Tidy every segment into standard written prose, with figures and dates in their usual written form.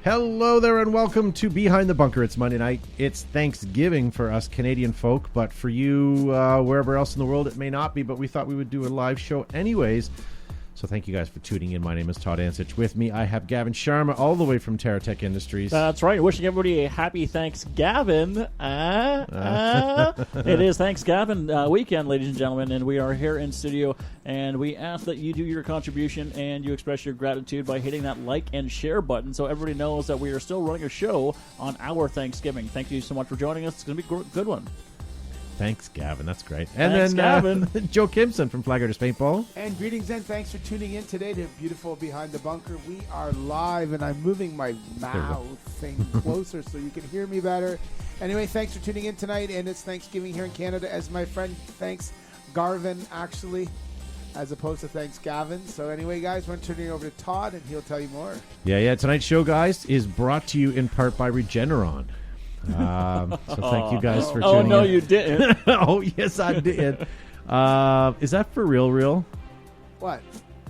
Hello there and welcome to Behind the Bunker. It's Monday night. It's Thanksgiving for us Canadian folk, but for you wherever else in the world it may not be, but we thought we would do a live show anyways. So thank you guys for tuning in. My name is Todd Ansich. With me, I have Gavin Sharma all the way from TerraTech Industries. That's right. Wishing everybody a happy Thanksgiving. It is Thanksgiving weekend, ladies and gentlemen, and we are here in studio, and we ask that you do your contribution and you express your gratitude by hitting that like and share button so everybody knows that we are still running a show on our Thanksgiving. Thank you so much for joining us. It's going to be a good one. Thanks, Gavin. That's great. And thanks, then Gavin. Joe Kimson from Flaggers Paintball. And greetings and thanks for tuning in today to beautiful Behind the Bunker. We are live, and I'm moving my mouth thing closer so you can hear me better. Anyway, thanks for tuning in tonight, and it's Thanksgiving here in Canada, as my friend thanks Garvin, actually, as opposed to thanks Gavin. So anyway, guys, we're turning it over to Todd, and he'll tell you more. Yeah. Tonight's show, guys, is brought to you in part by Regeneron. So thank you guys for tuning in. Oh, no, you didn't. Oh, yes, I did. Is that for real? What?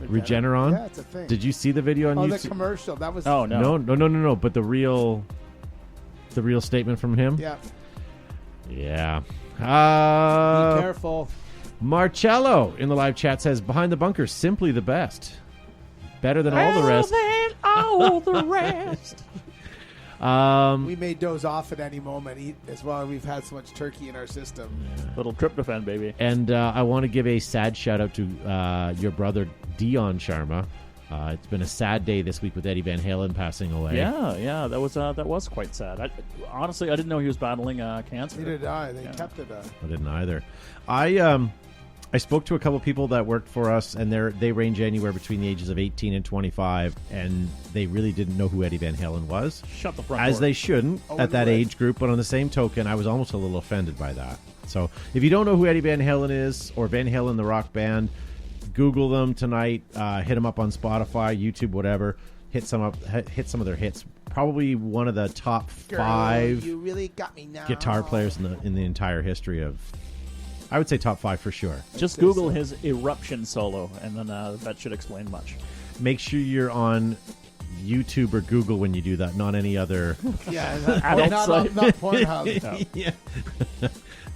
Regeneron? Yeah, it's a thing. Did you see the video on YouTube? The commercial. That was... Oh, no. No. But the real statement from him? Yeah. Yeah. Be careful. Marcello in the live chat says, Behind the Bunker, simply the best. Better than all the rest. Better than all the rest. We may doze off at any moment as well. We've had so much turkey in our system. Little tryptophan, baby. And I want to give a sad shout out to your brother Dion Sharma. It's been a sad day this week with Eddie Van Halen passing away. Yeah, that was quite sad. Honestly, I didn't know he was battling cancer. Neither did I. They kept it. I didn't either. I spoke to a couple people that worked for us, and they range anywhere between the ages of 18 and 25, and they really didn't know who Eddie Van Halen was. Shut the front As door. they shouldn't at that age group, but on the same token, I was almost a little offended by that. So if you don't know who Eddie Van Halen is, or Van Halen the rock band, Google them tonight, hit them up on Spotify, YouTube, whatever, hit some of their hits. Probably one of the top five you really got me now. guitar players in the entire history of... I would say top five for sure. Just Google his Eruption solo, and then that should explain much. Make sure you're on YouTube or Google when you do that, not any other... Yeah, Adult not Pornhub.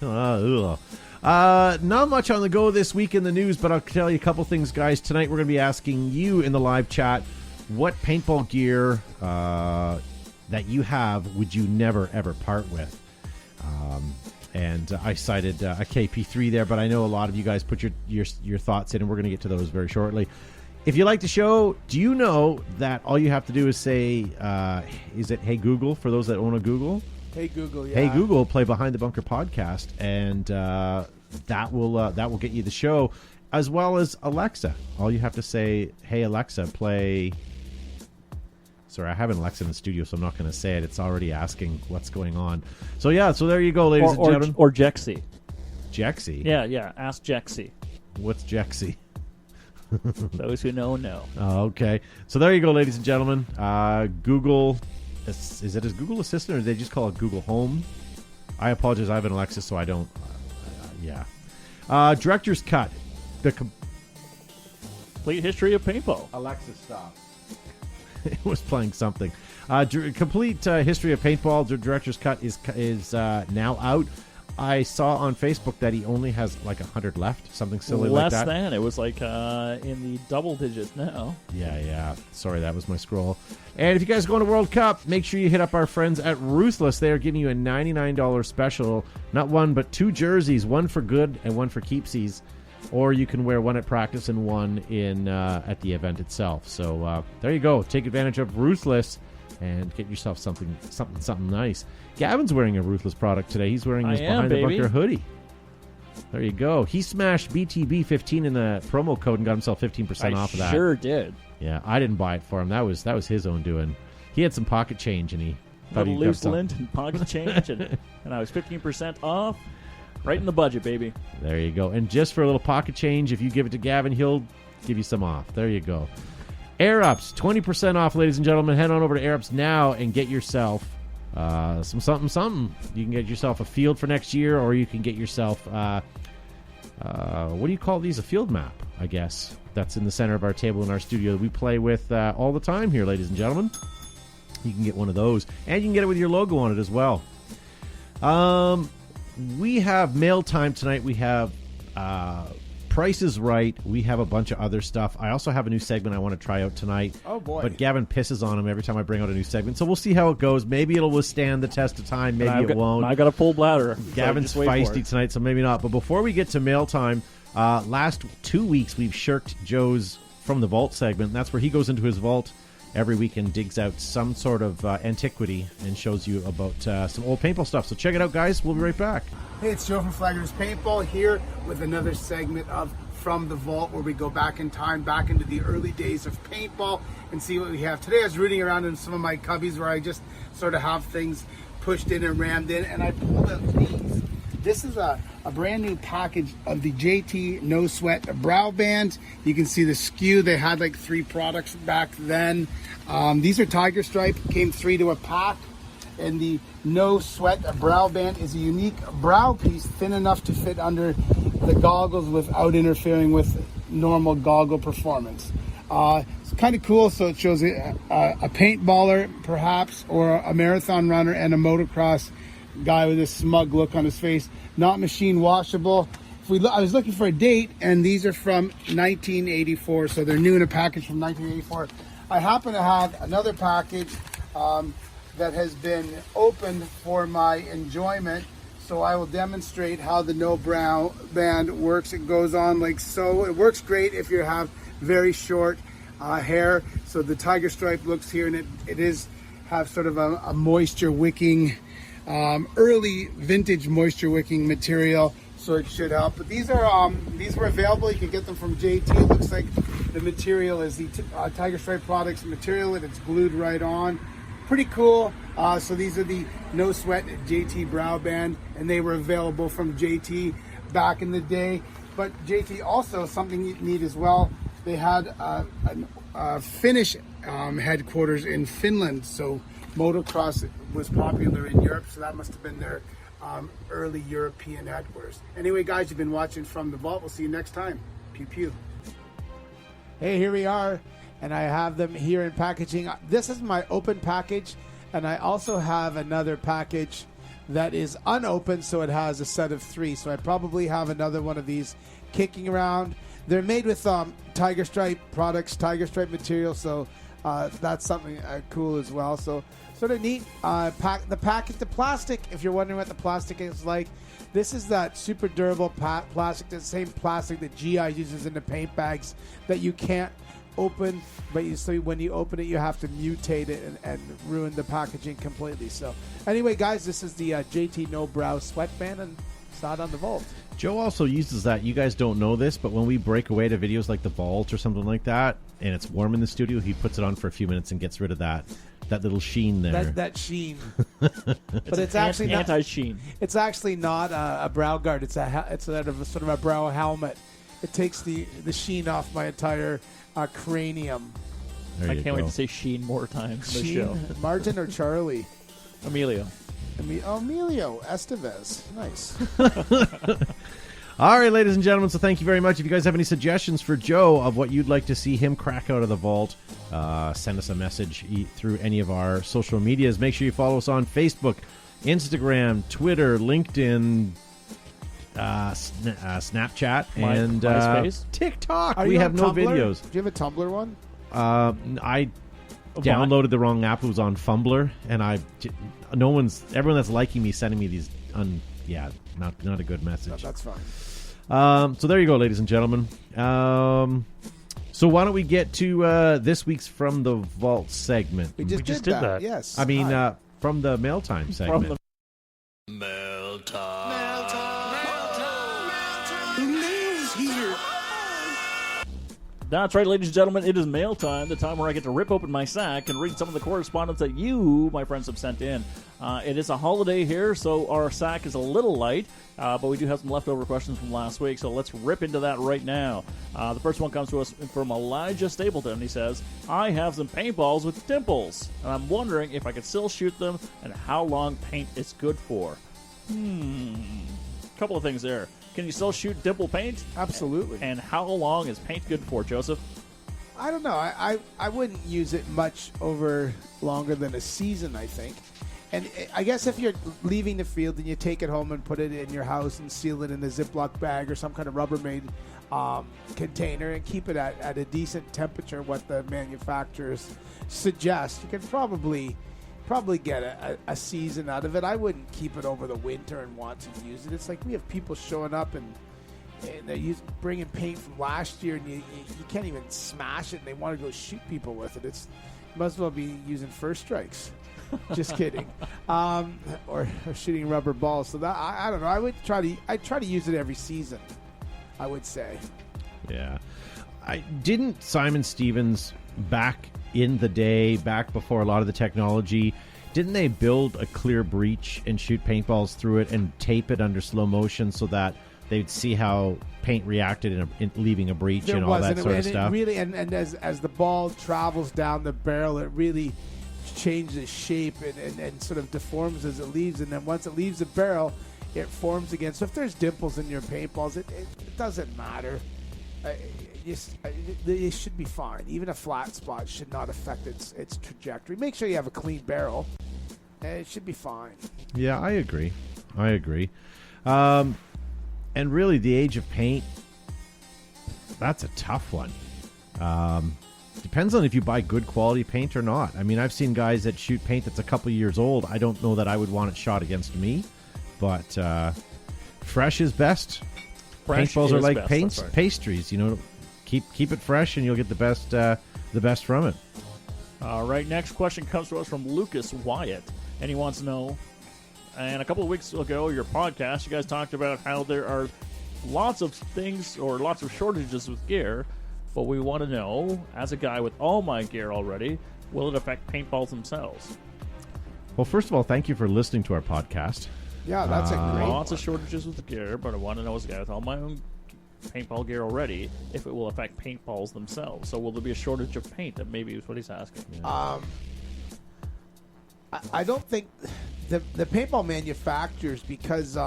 No. Yeah. Not much on the go this week in the news, but I'll tell you a couple things, guys. Tonight we're going to be asking you in the live chat, what paintball gear that you have would you never, ever part with? And I cited a KP3 there, but I know a lot of you guys put your thoughts in, and we're going to get to those very shortly. If you like the show, do you know that all you have to do is say, is it Hey Google, for those that own a Google? Hey Google, yeah. Hey Google, play Behind the Bunker podcast, and that will get you the show, as well as Alexa. All you have to say, Hey Alexa, play... Sorry, I have an Alexa in the studio, so I'm not going to say it. It's already asking what's going on. So there you go, ladies and gentlemen. Or Jexy. Jexy? Yeah, ask Jexy. What's Jexy? Those who know. Oh, okay. So there you go, ladies and gentlemen. Google, is it a Google Assistant, or do they just call it Google Home? I apologize, I have an Alexa, so I don't... yeah. Director's Cut. The Complete history of paintball. Alexa, stop. It was playing something. Complete history of paintball. The director's cut is now out. I saw on Facebook that he only has like 100 left, something silly like that. Less than. It was like in the double digits now. Yeah. Sorry, that was my scroll. And if you guys go on to World Cup, make sure you hit up our friends at Ruthless. They are giving you a $99 special. Not one, but two jerseys, one for good and one for keepsies. Or you can wear one at practice and one in at the event itself. So there you go. Take advantage of Ruthless and get yourself something nice. Gavin's wearing a Ruthless product today. He's wearing his Behind the Bunker hoodie. There you go. He smashed BTB15 in the promo code and got himself 15% off of that. Sure did. Yeah, I didn't buy it for him. That was his own doing. He had some pocket change and he thought Little he loose lint and pocket change, and I was 15% off. Right in the budget, baby. There you go. And just for a little pocket change, if you give it to Gavin, he'll give you some off. There you go. Air Ups, 20% off, ladies and gentlemen. Head on over to Air Ups now and get yourself some something. You can get yourself a field for next year, or you can get yourself, what do you call these? A field map, I guess. That's in the center of our table in our studio that we play with all the time here, ladies and gentlemen. You can get one of those, and you can get it with your logo on it as well. We have mail time tonight. We have Price is Right. We have a bunch of other stuff. I also have a new segment I want to try out tonight. Oh, boy. But Gavin pisses on him every time I bring out a new segment, so we'll see how it goes. Maybe it'll withstand the test of time. Maybe it won't. I got a full bladder. Gavin's feisty tonight, so maybe not. But before we get to mail time, last 2 weeks we've shirked Joe's From the Vault segment. That's where he goes into his vault every week and digs out some sort of antiquity and shows you about some old paintball stuff. So check it out, guys. We'll be right back. Hey, it's Joe from Flaggers Paintball here with another segment of From the Vault, where we go back in time, back into the early days of paintball and see what we have. Today I was rooting around in some of my cubbies where I just sort of have things pushed in and rammed in, and I pulled out these. This is a brand new package of the JT No Sweat Brow Bands. You can see the SKU. They had like 3 products back then. These are Tiger Stripe, came 3 to a pack. And the No Sweat Brow Band is a unique brow piece, thin enough to fit under the goggles without interfering with normal goggle performance. It's kind of cool, so it shows a paintballer, perhaps, or a marathon runner and a motocross guy with a smug look on his face. Not machine washable. I was looking for a date, and these are from 1984, so they're new in a package from 1984. I happen to have another package that has been opened for my enjoyment, so I will demonstrate how the No Brow Band works. It goes on like so. It works great if you have very short hair. So the Tiger Stripe looks here, and it is have sort of a moisture wicking, early vintage moisture wicking material, so it should help. But these were available. You can get them from JT. It looks like the material is the Tiger Stripe Products material, and it's glued right on. Pretty cool. So these are the No Sweat JT Brow Band, and they were available from JT back in the day. But JT also, something neat as well, they had a Finnish headquarters in Finland. So motocross was popular in Europe, so that must have been their early European headquarters. Anyway, guys, you've been watching From the Vault. We'll see you next time. Pew pew. Hey, here we are. And I have them here in packaging. This is my open package, and I also have another package that is unopened, so it has a set of 3. So I probably have another one of these kicking around. They're made with Tiger Stripe products, Tiger Stripe material, so that's something cool as well. So sort of neat. The plastic, if you're wondering what the plastic is like, this is that super durable plastic, the same plastic that GI uses in the paint bags that you can't open, but so when you open it, you have to mutate it and ruin the packaging completely. So anyway, guys, this is the JT No Brow Sweatband, and saw it on the Vault. Joe also uses that. You guys don't know this, but when we break away to videos like the Vault or something like that, and it's warm in the studio, he puts it on for a few minutes and gets rid of that little sheen there. That sheen. But it's actually anti-sheen. It's actually not a brow guard. It's sort of a brow helmet. It takes the sheen off my entire cranium. I can't wait to say Sheen more times in the show. Martin or Charlie? Emilio. Emilio Estevez. Nice. All right, ladies and gentlemen, so thank you very much. If you guys have any suggestions for Joe of what you'd like to see him crack out of the vault, send us a message through any of our social medias. Make sure you follow us on Facebook, Instagram, Twitter, LinkedIn, Snapchat, and MySpace? TikTok. We have no Tumblr? videos. Do you have a Tumblr one? I downloaded the wrong app. It was on Fumbler, and everyone that's liking me sending me these not a good message. No, that's fine. So there you go, ladies and gentlemen. So why don't we get to this week's From the Vault segment? We just did that. Yes. I mean, from the Mail Time segment. From the Mail Time. That's right, ladies and gentlemen. It is mail time, the time where I get to rip open my sack and read some of the correspondence that you, my friends, have sent in. It is a holiday here, so our sack is a little light, but we do have some leftover questions from last week, so let's rip into that right now. The first one comes to us from Elijah Stapleton. He says, I have some paintballs with dimples, and I'm wondering if I could still shoot them and how long paint is good for. Couple of things there. Can you still shoot dimple paint? Absolutely. And how long is paint good for, Joseph? I don't know. I wouldn't use it much over longer than a season, I think. And I guess if you're leaving the field and you take it home and put it in your house and seal it in a Ziploc bag or some kind of Rubbermaid container and keep it at a decent temperature, what the manufacturers suggest, you can probably get a season out of it. I wouldn't keep it over the winter and want to use it. It's like we have people showing up and they're bringing paint from last year, and you can't even smash it, and they want to go shoot people with it. It's might as well be using first strikes. Just kidding. Or shooting rubber balls. So that I don't know. I'd try to use it every season, I would say. Yeah. Didn't Simon Stevens back in the day, back before a lot of the technology, didn't they build a clear breach and shoot paintballs through it and tape it under slow motion so that they'd see how paint reacted in leaving a breach and all that sort of stuff? Really, and as the ball travels down the barrel, it really changes shape and sort of deforms as it leaves. And then once it leaves the barrel, it forms again. So if there's dimples in your paintballs, it doesn't matter. It should be fine. Even a flat spot should not affect its trajectory. Make sure you have a clean barrel, and it should be fine. Yeah, I agree. And really, the age of paint, that's a tough one. Depends on if you buy good quality paint or not. I mean, I've seen guys that shoot paint that's a couple years old. I don't know that I would want it shot against me, but fresh is best. Paintballs are like pastries. You know, keep it fresh, and you'll get the best from it. All right, next question comes to us from Lucas Wyatt, and he wants to know. And a couple of weeks ago, your podcast, you guys talked about how there are lots of things or lots of shortages with gear, but we want to know, as a guy with all my gear already, will it affect paintballs themselves? Well, first of all, thank you for listening to our podcast. Yeah, that's a great Lots one. of shortages with the gear, but I want to know, as a guy with all my own paintball gear already, if it will affect paintballs themselves. So will there be a shortage of paint? That maybe is what he's asking. Yeah. I don't think the paintball manufacturers, because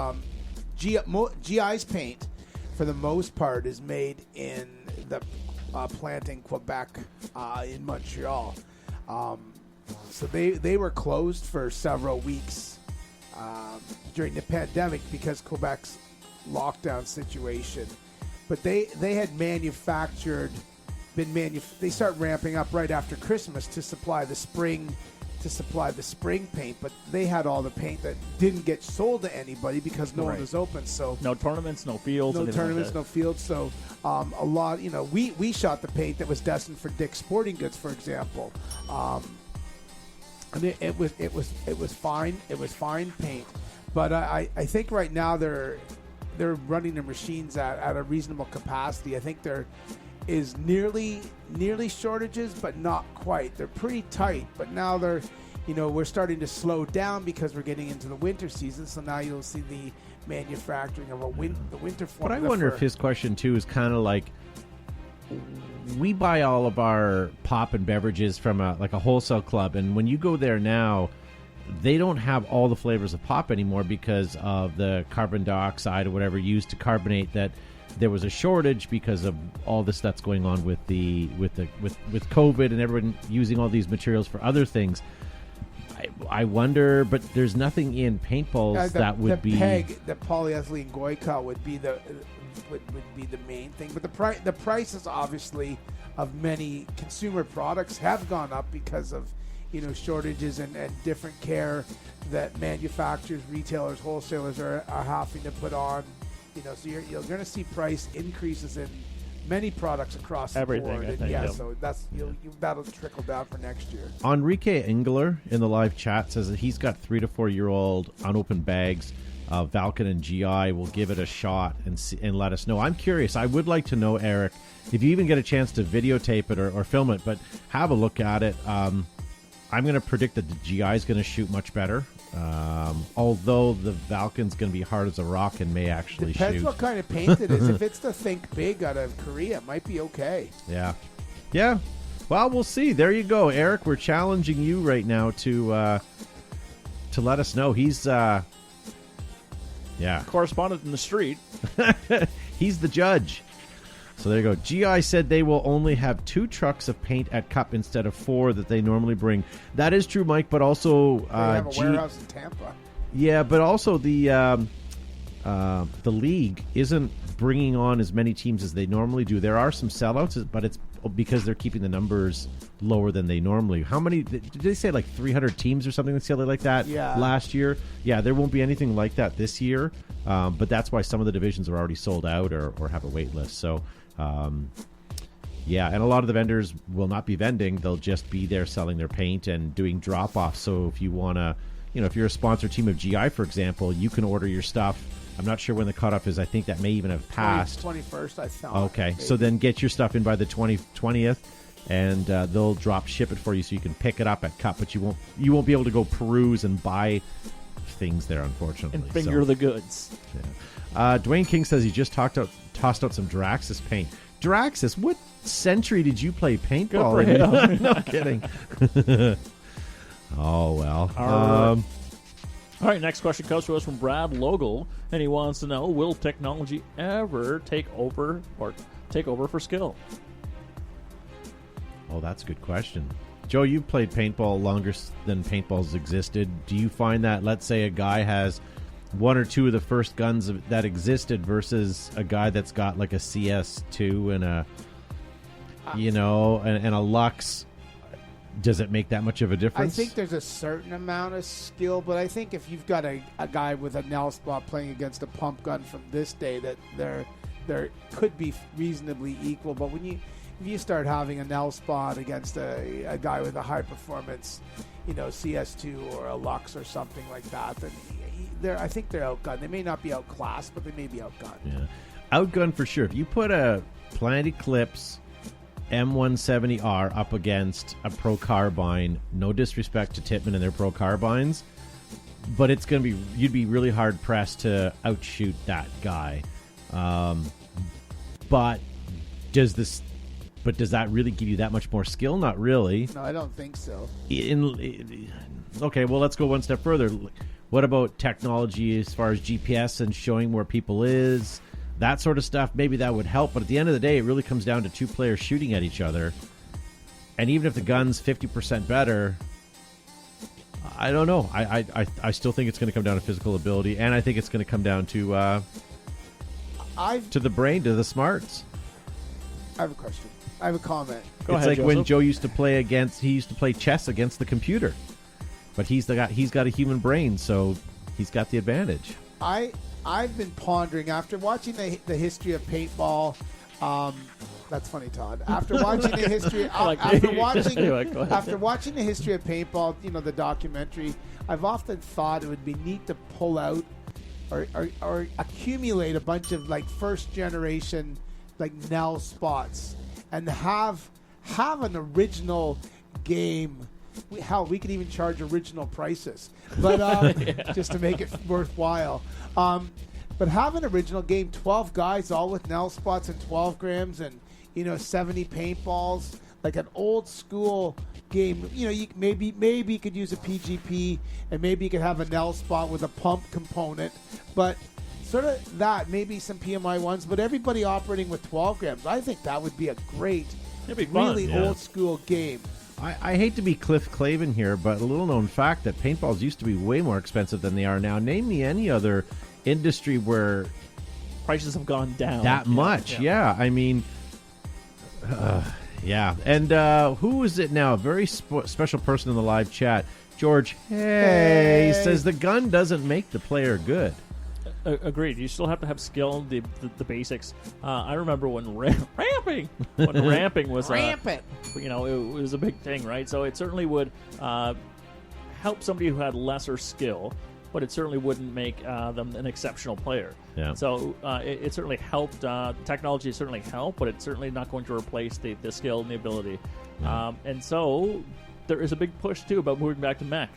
GI's paint, for the most part, is made in the plant in Quebec, in Montreal. So they were closed for several weeks during the pandemic because Quebec's lockdown situation. But they had manufactured, they start ramping up right after Christmas to supply the spring paint, but they had all the paint that didn't get sold to anybody because no one was open. So no tournaments, no fields, no tournaments, like no fields. So a lot, we shot the paint that was destined for Dick's Sporting Goods, for example. And it was fine. It was fine paint, but I think right now they're running their machines at a reasonable capacity. I think there is nearly shortages, but not quite. They're pretty tight, but now we're starting to slow down because we're getting into the winter season. So now you'll see the manufacturing of the winter formula. But I wonder if his question too is kind of like, we buy all of our pop and beverages from a wholesale club, and when you go there now, they don't have all the flavors of pop anymore because of the carbon dioxide or whatever used to carbonate. That there was a shortage because of all this that's going on with COVID and everyone using all these materials for other things. I wonder, but there's nothing in paintballs that would be the polyethylene goika would be the main thing. But the prices obviously of many consumer products have gone up because of shortages and different care that manufacturers, retailers, wholesalers are having to put on. So you're going to see price increases in many products across everything, the board. I think, yeah, so that's that'll trickle down for next year. Enrique Engler in the live chat says that he's got 3 to 4 year old unopened bags of Valken and GI. We'll give it a shot and let us know. I'm curious. I would like to know, Eric, if you even get a chance to videotape it or film it, but have a look at it. I'm going to predict that the GI is going to shoot much better. Although the Valken's going to be hard as a rock and may actually Depends shoot. what kind of paint it is. If it's the Think Big out of Korea, it might be okay. Yeah. Well, we'll see. There you go, Eric. We're challenging you right now to let us know. He's correspondent in the street. He's the judge. So there you go. GI said they will only have 2 trucks of paint at Cup instead of 4 that they normally bring. That is true, Mike, but also... They have a warehouse in Tampa. Yeah, but also the league isn't bringing on as many teams as they normally do. There are some sellouts, but it's because they're keeping the numbers lower than they normally. How many did they say, like 300 teams or something silly like that last year? Yeah, there won't be anything like that this year, but that's why some of the divisions are already sold out or have a wait list. So yeah, and a lot of the vendors will not be vending. They'll just be there selling their paint and doing drop-offs. So if you want to, if you're a sponsor team of GI, for example, you can order your stuff. I'm not sure when the cutoff is. I think that may even have passed. 21st, I thought. Okay, so then get your stuff in by the 20th, and they'll drop ship it for you so you can pick it up at Cup, but you won't be able to go peruse and buy things there, unfortunately. And finger the goods. Yeah. Dwayne King says he just tossed out some Draxus paint. Draxus, what century did you play paintball in? No kidding. Oh, well. All right, next question comes to us from Brad Logel, and he wants to know, will technology ever take over for skill? Oh, that's a good question. Joe, you've played paintball longer than paintball's existed. Do you find that, let's say, a guy has 1 or 2 of the first guns that existed versus a guy that's got like a CS2 and a Lux, does it make that much of a difference? I think there's a certain amount of skill, but I think if you've got a guy with a Nell spot playing against a pump gun from this day, that there could be reasonably equal. But if you start having a Nell spot against a guy with a high performance, CS2 or a Lux or something like that, then I think they're outgunned. They may not be outclassed, but they may be outgunned. Yeah, outgunned for sure. If you put a Planet Eclipse M170R up against a Pro Carbine, no disrespect to Tippmann and their Pro Carbines, but you'd be really hard pressed to outshoot that guy. But does that really give you that much more skill? Not really. No, I don't think so. Okay, well, let's go one step further. What about technology as far as GPS and showing where people is? That sort of stuff, maybe that would help. But at the end of the day, it really comes down to 2 players shooting at each other. And even if the gun's 50% better, I don't know. I still think it's going to come down to physical ability, and I think it's going to come down to the brain, to the smarts. I have a question. I have a comment. Go ahead, like Joseph. when Joe used to play chess against the computer. But he's got a human brain, so he's got the advantage. I've been pondering after watching the history of paintball. That's funny, Todd. After watching the history, after watching the history of paintball, the documentary, I've often thought it would be neat to pull out or accumulate a bunch of like first generation like Nell spots and have an original game. We could even charge original prices, but just to make it worthwhile. But have an original game, 12 guys all with Nell spots and 12 grams and 70 paintballs, like an old school game. You maybe you could use a PGP and maybe you could have a Nell spot with a pump component, but sort of that, maybe some PMI ones, but everybody operating with 12 grams. I think that would be a great, really old school game. I hate to be Cliff Clavin here, but a little known fact that paintballs used to be way more expensive than they are now. Name me any other industry where prices have gone down that much. Yeah. I mean, yeah. And who is it now? A very special person in the live chat. George, hey, says the gun doesn't make the player good. Agreed. You still have to have skill, the basics. I remember when ramping was rampant. It was a big thing, right? So it certainly would help somebody who had lesser skill, but it certainly wouldn't make them an exceptional player. Yeah. So it certainly helped. Technology certainly helped, but it's certainly not going to replace the skill and the ability. Yeah. And so there is a big push too about moving back to mech.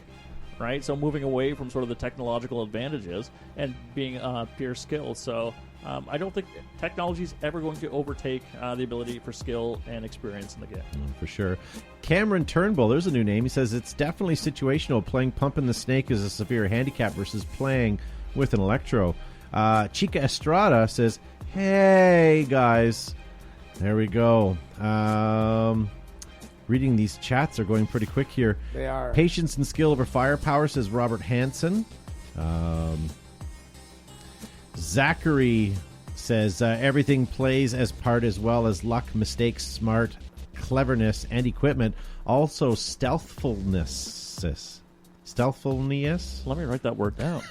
Right, so moving away from sort of the technological advantages and being pure skill. So I don't think technology is ever going to overtake the ability for skill and experience in the game. For sure. Cameron Turnbull, there's a new name. He says it's definitely situational. Playing Pump in the Snake is a severe handicap versus playing with an Electro. Chica Estrada says, hey, guys, There we go. Reading these chats are going pretty quick here. They are. Patience and skill over firepower, says Robert Hansen. Zachary says everything plays as part as well as luck, mistakes, smart, cleverness, and equipment. Also stealthfulness. Stealthfulness? Let me write that word down.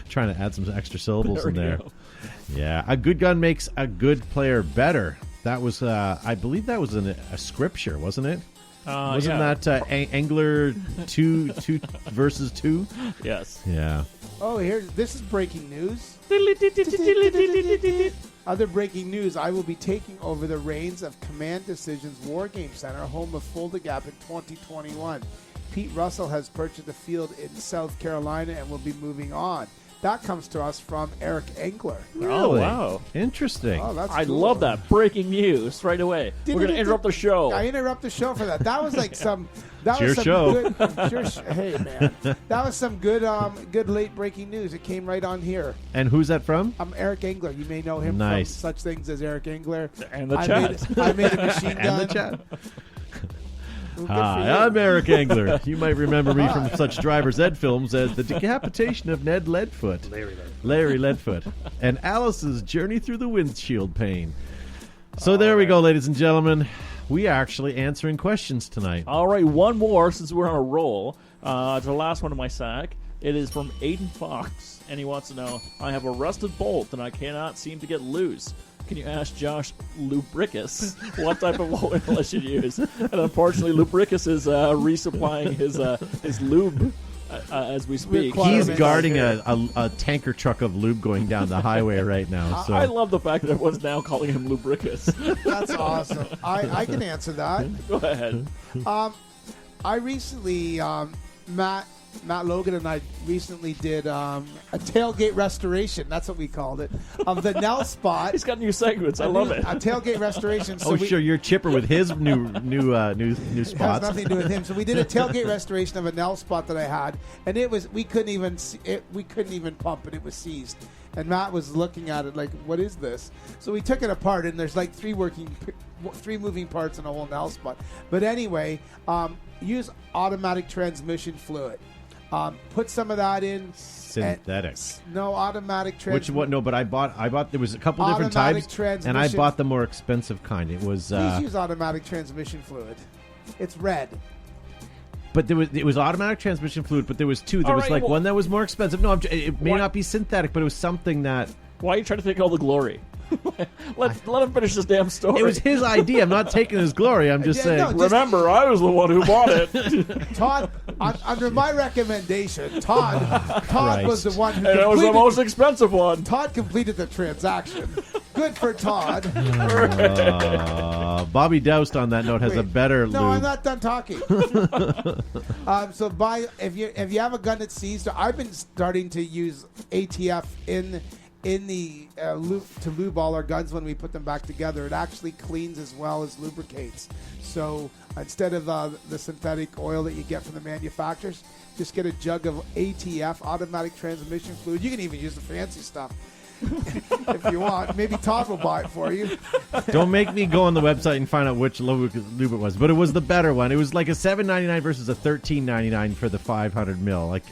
Trying to add some extra syllables There in we there. go. Yeah, a good gun makes a good player better. That was, I believe that was a scripture, wasn't it? Wasn't that Angler 2 versus 2? Yes. Yeah. Oh, this is breaking news. Other breaking news, I will be taking over the reins of Command Decisions War Game Center, home of Fulda Gap in 2021. Pete Russell has purchased a field in South Carolina and will be moving on. That comes to us from Eric Engler. Really? Oh, wow. Interesting. Oh, that's I cool. love that. Breaking news right away. We're going to interrupt the show. I interrupt the show for that. That was like some. That It's was your some good. Hey man, that was some good. Good late breaking news. It came right on here. And who's that from? I'm Eric Engler. You may know him Nice. from such things as Eric Engler And the chat. I made a machine gun. And the chat. Well, good for Hi, you. I'm Eric Engler. You might remember me from such driver's ed films as The Decapitation of Ned Leadfoot, Larry Leadfoot, and Alice's Journey Through the Windshield Pane. So there we go, ladies and gentlemen. We are actually answering questions tonight. All right, one more since we're on a roll. It's the last one in my sack. It is from Aiden Fox, and he wants to know, I have a rusted bolt and I cannot seem to get loose. Can you ask Josh Lubricus what type of oil I should use? And unfortunately, Lubricus is resupplying his lube as we speak. He's Requirements guarding here. a tanker truck of lube going down the highway right now. So I love the fact that everyone's now calling him Lubricus. That's awesome. I can answer that. Go ahead. I recently, Matt Logan and I recently did a tailgate restoration. That's what we called it. Of the Nell spot. He's got new segments. I love it. A tailgate restoration. So sure, you're chipper with his new It has spots. nothing to do with him. So we did a tailgate restoration of a Nell spot that I had, and it was we couldn't even pump it. It was seized, and Matt was looking at it like, "What is this?" So we took it apart, and there's like three moving parts in a whole Nell spot. But anyway, use automatic transmission fluid. Put some of that in. Synthetics. No automatic transmission. Which what? No, but I bought. There was a couple different Automatic types, transmission. and I bought the more expensive kind. It was. Please use automatic transmission fluid. It's red. But it was automatic transmission fluid. But there was two. There All was right, like well- one that was more expensive. No, it may Why- not be synthetic, but it was something that. Why are you trying to take all the glory? let him finish this damn story. It was his idea. I'm not taking his glory. I'm just Yeah, saying. no, just- Remember, I was the one who bought it. Todd, under my recommendation, Todd was the one who And it was the completed, most expensive one. Todd completed the transaction. Good for Todd. Bobby Doust on that note has a Wait, better No, lube. I'm not done talking. So if you have a gun that's seized, I've been starting to use ATF in the lube to lube all our guns when we put them back together. It actually cleans as well as lubricates. So instead of the synthetic oil that you get from the manufacturers, just get a jug of ATF, automatic transmission fluid. You can even use the fancy stuff if you want. Maybe Todd will buy it for you. Don't make me go on the website and find out which lube it was, but it was the better one. It was like a $7.99 versus a $13.99 for the 500 mil. Like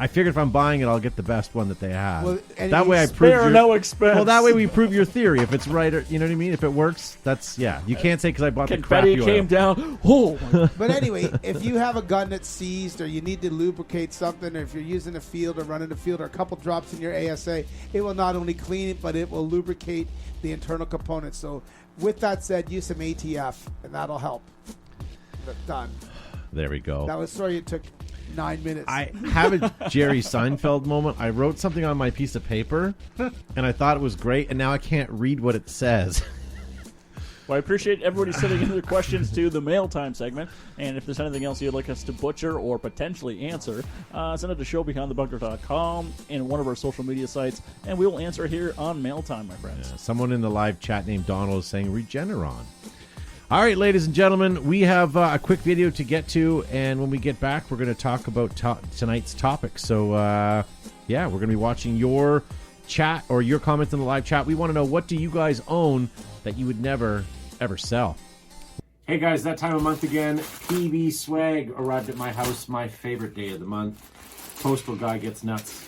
I figured if I'm buying it, I'll get the best one that they have. Well, and that way I it's prove Spare no expense. Well, that way we prove your theory. If it's right, or, you know what I mean? If it works, that's, yeah. You can't say because I bought the Confetti crappy came oil. down. Oh, my But anyway, if you have a gun that's seized or you need to lubricate something, or if you're using a field or running a field or a couple drops in your ASA, it will not only clean it, but it will lubricate the internal components. So with that said, use some ATF, and that'll help. Done. There we go. That was, sorry it took 9 minutes. I have a Jerry Seinfeld moment. I wrote something on my piece of paper, and I thought it was great, and now I can't read what it says. Well, I appreciate everybody sending in their questions to the mail time segment. And if there's anything else you'd like us to butcher or potentially answer, send it to showbehindthebunker.com and one of our social media sites, and we will answer it here on mail time, my friends. Someone in the live chat named Donald is saying Regeneron. All right, ladies and gentlemen, we have a quick video to get to, and when we get back, we're going to talk about tonight's topic. So, yeah, we're going to be watching your chat or your comments in the live chat. We want to know, what do you guys own that you would never, ever sell? Hey guys, that time of month again. PB Swag arrived at my house, my favorite day of the month. Postal guy gets nuts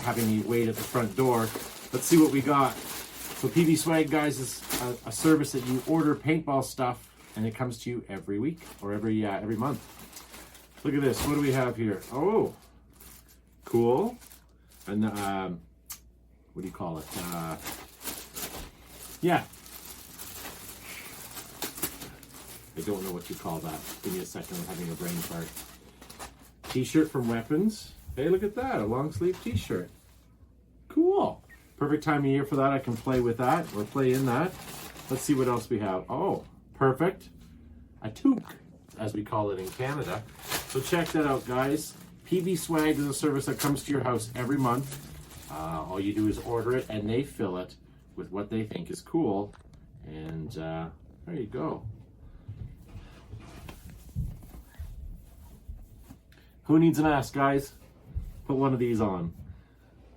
having me wait at the front door. Let's see what we got. So PB Swag, guys, is a service that you order paintball stuff and it comes to you every week or every month. Look at this. What do we have here? Oh, cool. And what do you call it? Yeah. I don't know what you call that. Give me a second. I'm having a brain fart. T-shirt from Weapons. Hey, look at that. A long sleeve T-shirt. Cool. Perfect time of year for that. I can play with that or play in that. Let's see what else we have. Oh, perfect. A toque, as we call it in Canada. So check that out, guys. PB Swag is a service that comes to your house every month. All you do is order it, and they fill it with what they think is cool. And there you go. Who needs a mask, guys? Put one of these on.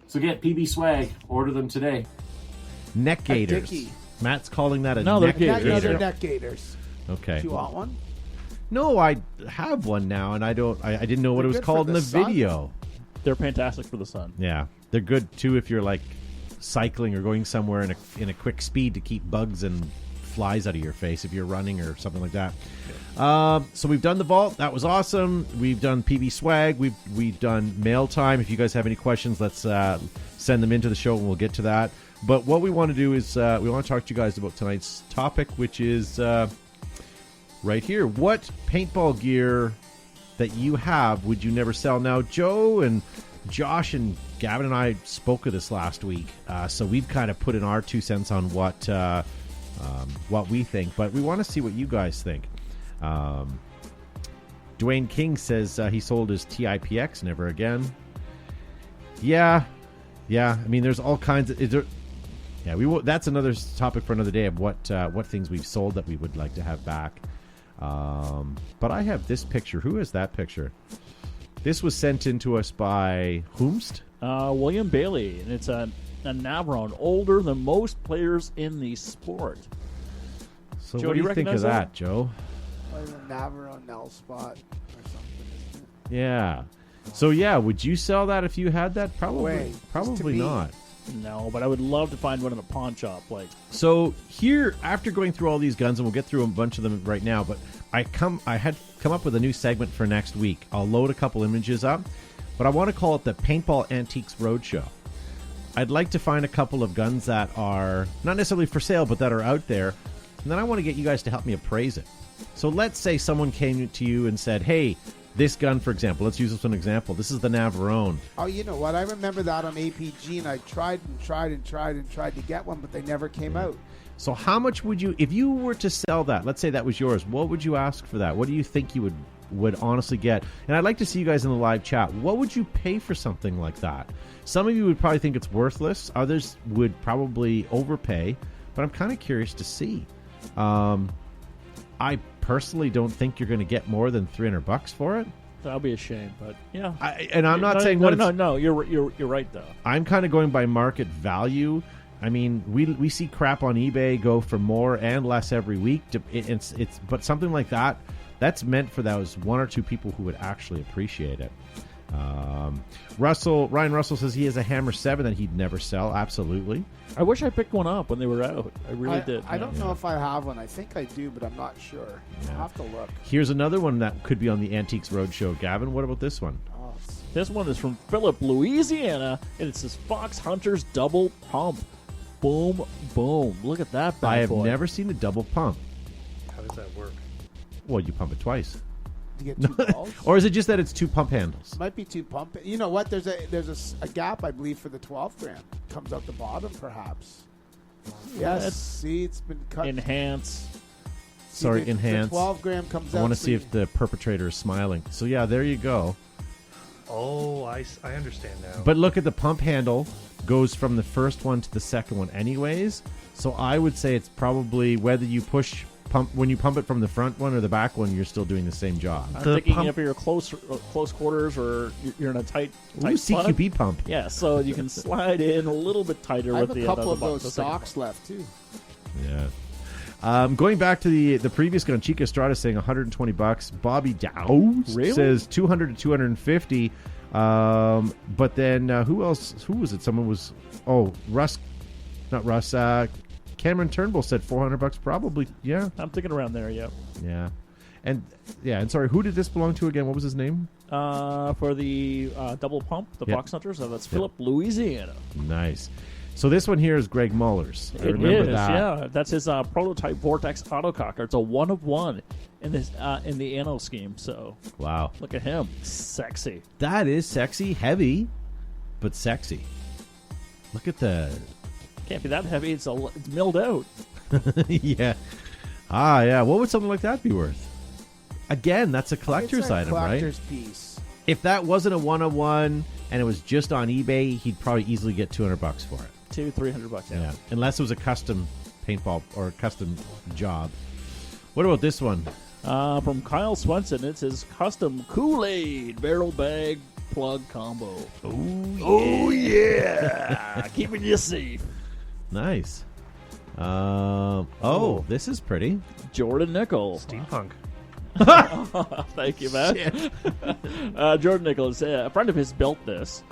So get PB Swag. Order them today. Neck gaiters. Matt's calling that a neck gaiter. No, they're neck gaiters. Okay. Do you want one? No, I have one now, and I didn't know what it was called in the video. They're fantastic for the sun. Yeah, they're good too if you're like cycling or going somewhere in a quick speed to keep bugs and flies out of your face if you're running or something like that. So we've done the vault. That was awesome. We've done PB Swag. We've done mail time. If you guys have any questions, let's send them into the show and we'll get to that. But what we want to do is we want to talk to you guys about tonight's topic, which is right here. What paintball gear that you have would you never sell? Now, Joe and Josh and Gavin and I spoke of this last week, so we've kind of put in our 2 cents on what we think, but we want to see what you guys think. Dwayne King says he sold his TIPX, never again. Yeah. I mean, there's all kinds of. That's another topic for another day of what things we've sold that we would like to have back. But I have this picture. Who is that picture? This was sent in to us by Whomst? William Bailey, and it's a Navarone, older than most players in the sport. So Joe, what do you think of that, Joe? Like a Navarone Nell spot or something, isn't it? Yeah. So yeah, would you sell that if you had that? Probably not. No, but I would love to find one in a pawn shop. So here, after going through all these guns, and we'll get through a bunch of them right now, but I had come up with a new segment for next week. I'll load a couple images up, but I want to call it the Paintball Antiques Roadshow. I'd like to find a couple of guns that are not necessarily for sale, but that are out there, and then I want to get you guys to help me appraise it. So let's say someone came to you and said, hey, this gun, for example, let's use this as an example. This is the Navarone. Oh, you know what? I remember that on APG, and I tried to get one, but they never came out. So how much would you, if you were to sell that, let's say that was yours, what would you ask for that? What do you think you would honestly get? And I'd like to see you guys in the live chat. What would you pay for something like that? Some of you would probably think it's worthless. Others would probably overpay. But I'm kind of curious to see. I personally don't think you're going to get more than $300 for it. That'll be a shame, but yeah. I'm not saying no. You're right though. I'm kind of going by market value. I mean, we see crap on eBay go for more and less every week. But something like that, that's meant for those one or two people who would actually appreciate it. Ryan Russell says he has a Hammer 7 that he'd never sell. Absolutely. I wish I picked one up when they were out. I really did. I don't know if I have one. I think I do, but I'm not sure. I'll have to look. Here's another one that could be on the Antiques Roadshow. Gavin, what about this one? This one is from Philip, Louisiana, and it says Fox Hunters Double Pump. Boom, boom. Look at that bad I have boy. never seen a double pump. How does that work? Well, you pump it twice. To get two balls? Or is it just that it's two pump handles? Might be two pump. You know what? There's a gap, I believe, for the 12 gram. Comes out the bottom, perhaps. Yes. See, it's been cut. Enhance. Sorry, enhance. The 12 gram comes out. I want to see if the perpetrator is smiling. So yeah, there you go. Oh, I understand now. But look at the pump handle goes from the first one to the second one anyways. So I would say it's probably whether you push when you pump it from the front one or the back one, you're still doing the same job. I'm The thinking pump- if you're close quarters or you're in a tight Ooh, spot. CQB pump. Yeah, so you can slide in a little bit tighter I have with a the couple the of bu- those the second- stocks left too. Yeah. Going back to the previous gun, Chica Estrada saying $120. Bobby Dowd Really? says 200 to 250. But then who else? Who was it? Someone was. Oh, Russ, not Russ. Cameron Turnbull said $400. Probably. Yeah. I'm thinking around there. Yep. Yeah. And sorry, who did this belong to again? What was his name? For the double pump, the Yep. Fox Hunters. That's Philip, Louisiana. Nice. So this one here is Greg Muller's. I It remember is, that. yeah. That's his prototype Vortex autococker. It's a 1 of 1 in this in the anno scheme. So Wow. look at him, sexy. That is sexy, heavy, but sexy. Look at the Can't be that heavy. It's milled out. yeah. Yeah. What would something like that be worth? Again, that's a collector's It's a item, collector's right? piece. If that wasn't a 101 and it was just on eBay, he'd probably easily get $200 for it. $200-300. Yeah. Unless it was a custom paintball or a custom job. What about this one? From Kyle Swenson, it's his custom Kool-Aid barrel bag plug combo. Oh yeah, keeping you safe. Nice. This is pretty. Jordan Nichols. Steampunk. Thank you, man. Jordan Nichols, a friend of his built this.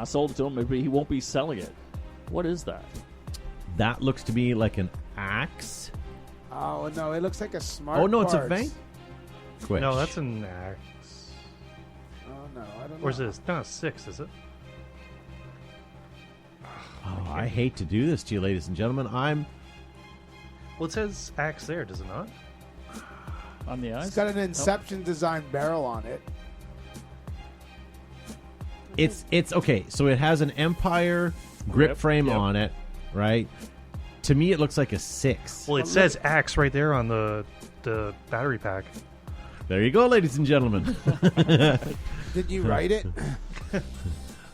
Sold it to him, but he won't be selling it. What is that? That looks to me like an axe. Oh no, it looks like a smart. Oh no, it's a parts. vein. Quick. No, that's an axe. Oh no, I don't know. Or is it? Not a 6, is it? Oh, I hate to do this to you, ladies and gentlemen. Well, it says axe there, does it not? On the eyes? It's got an Inception design barrel on it. It's okay. So it has an Empire grip Grip, frame yep. on it, right? To me, it looks like a 6. Well, it says axe right there on the battery pack. There you go, ladies and gentlemen. Did you write it?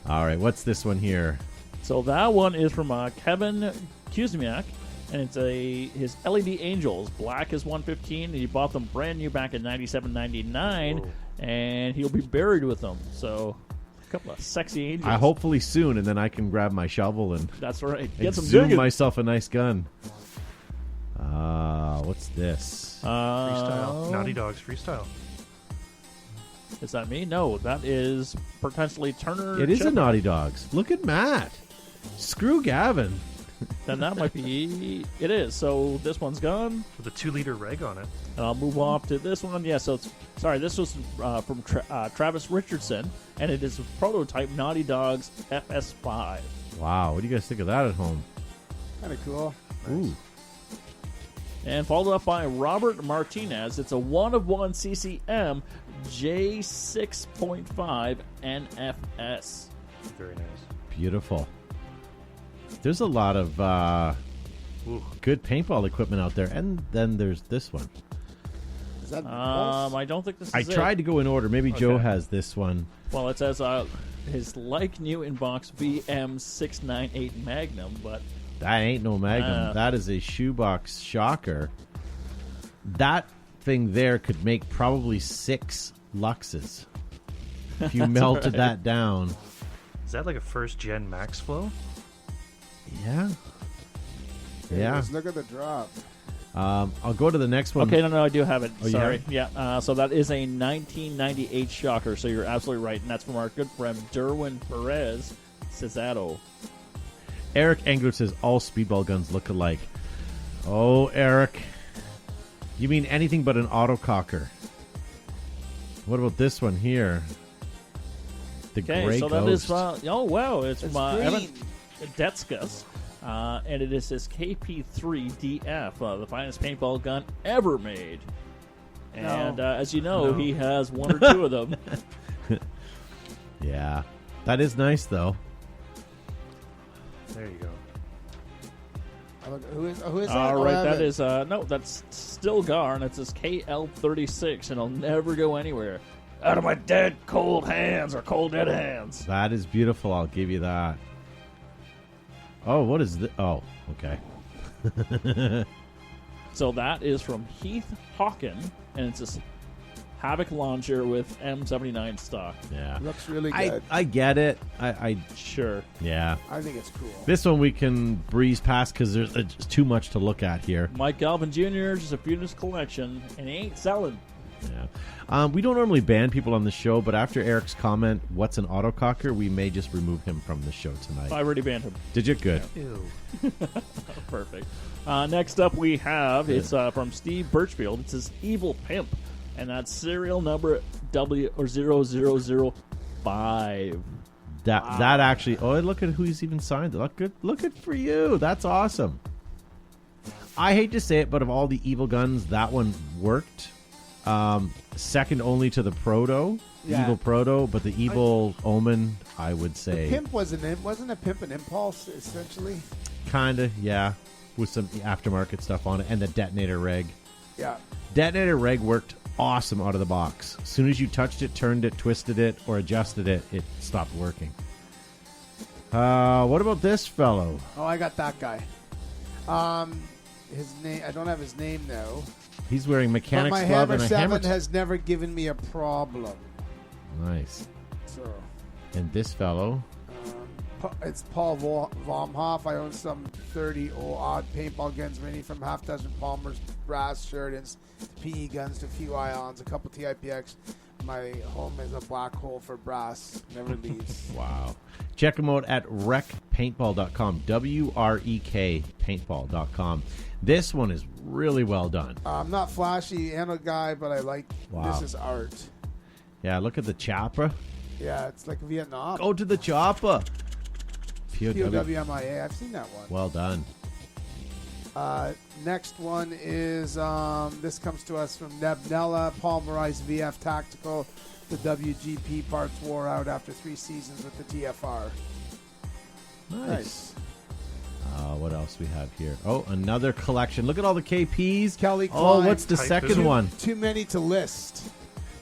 All right, what's this one here? So that one is from Kevin Kuzmiak, and it's his LED Angels. Black is 115, and he bought them brand new back in 97.99, Whoa. and he'll be buried with them. So a couple of sexy angels. Hopefully soon, and then I can grab my shovel and That's right. Get some zoom digging. myself a nice gun. What's this? Freestyle. Naughty Dogs freestyle. Is that me? No, that is potentially Turner. It is a Shepard. Naughty Dogs. Look at Matt. Screw Gavin. Then that might be. It is. So this one's gone. With a 2-liter reg on it. And I'll move off to this one. Yeah, so it's. Sorry, this was from Travis Richardson, and it is a prototype Naughty Dogs FS5. Wow, what do you guys think of that at home? Kind of cool. Ooh. And followed up by Robert Martinez. It's a 1 of 1 CCM J6.5 NFS. Very nice. Beautiful. There's a lot of Ooh. good paintball equipment out there, and then there's this one. Is that Pulse? I don't think this is I it. tried to go in order. Maybe Joe Okay. has this one. Well, it says his like new inbox VM698 Magnum, but That ain't no Magnum. That is a shoebox shocker. That thing there could make probably 6 Luxes if you melted right. that down. Is that like a first-gen Max Flow? Yeah. Yeah. Let's look at the drop. I'll go to the next one. okay, no, I do have it. Oh, you Sorry. have Yeah, so that is a 1998 shocker, so you're absolutely right, and that's from our good friend Derwin Perez Cesato. Eric Engler says all speedball guns look alike. Oh, Eric. You mean anything but an autococker. What about this one here? The Okay, Grey so Ghost. that is, oh, wow, it's It's from green. Evan Detskas, and it is his KP3DF, the finest paintball gun ever made. And as you know, No. he has 1 or 2 of them. Yeah. That is nice, though. There you go. Who is that? All Oh, right, I that have it. is no, that's still Gar, and it's his KL36, and it'll never go anywhere. Out of my dead cold hands or cold dead hands. That is beautiful. I'll give you that. Oh, what is this? Oh, okay. So that is from Heath Hawken, and it's this Havoc launcher with M79 stock. Yeah. Looks really good. I get it. I Sure. yeah. I think it's cool. This one we can breeze past because there's just too much to look at here. Mike Galvin Jr. just a few in his collection, and he ain't selling. Yeah. We don't normally ban people on the show, but after Eric's comment, "What's an autococker?" we may just remove him from the show tonight. I already banned him. Did you? Good. Ew. Perfect. Next up we have, it's from Steve Birchfield. It's his Evil Pimp, and that's serial number W0005. That actually. Oh, look at who's even signed it. Look at for you. That's awesome. I hate to say it, but of all the evil guns, that one worked. Second only to the Proto, Yeah. Evil Proto, but the Evil Omen, I would The say, Pimp wasn't a Pimp an Impulse essentially? kind of, yeah, with some aftermarket stuff on it, and the Detonator Reg. Yeah. Detonator Reg worked awesome out of the box. As soon as you touched it, turned it, twisted it, or adjusted it, it stopped working. What about this fellow? Oh, I got that guy. His name, I don't have his name though. He's wearing But mechanic's my glove Hammer and a 7 hammer. has never given me a problem. Nice. So And this fellow, it's Paul Vomhoff. I own some 30 odd paintball guns, many from half dozen Palmer's brass Sheridans to PE guns to a few ions, a couple TIPX. My home is a black hole for brass. Never leaves. wow. Check him out at recpaintball.com. WREK paintball.com. This one is really well done. I'm not flashy and a guy, but I like Wow. this is art. Yeah, look at the chopper. Yeah, it's like Vietnam. Go to the chopper. POW. POWMIA. I've seen that one. Well done. Next one is this comes to us from Nebnella, Palmerized VF Tactical. The WGP parts wore out after 3 seasons with the TFR. Nice. What else we have here? Oh, another collection. Look at all the KPs. Kelly Oh, Klein. what's the Type second two. one? Too many to list.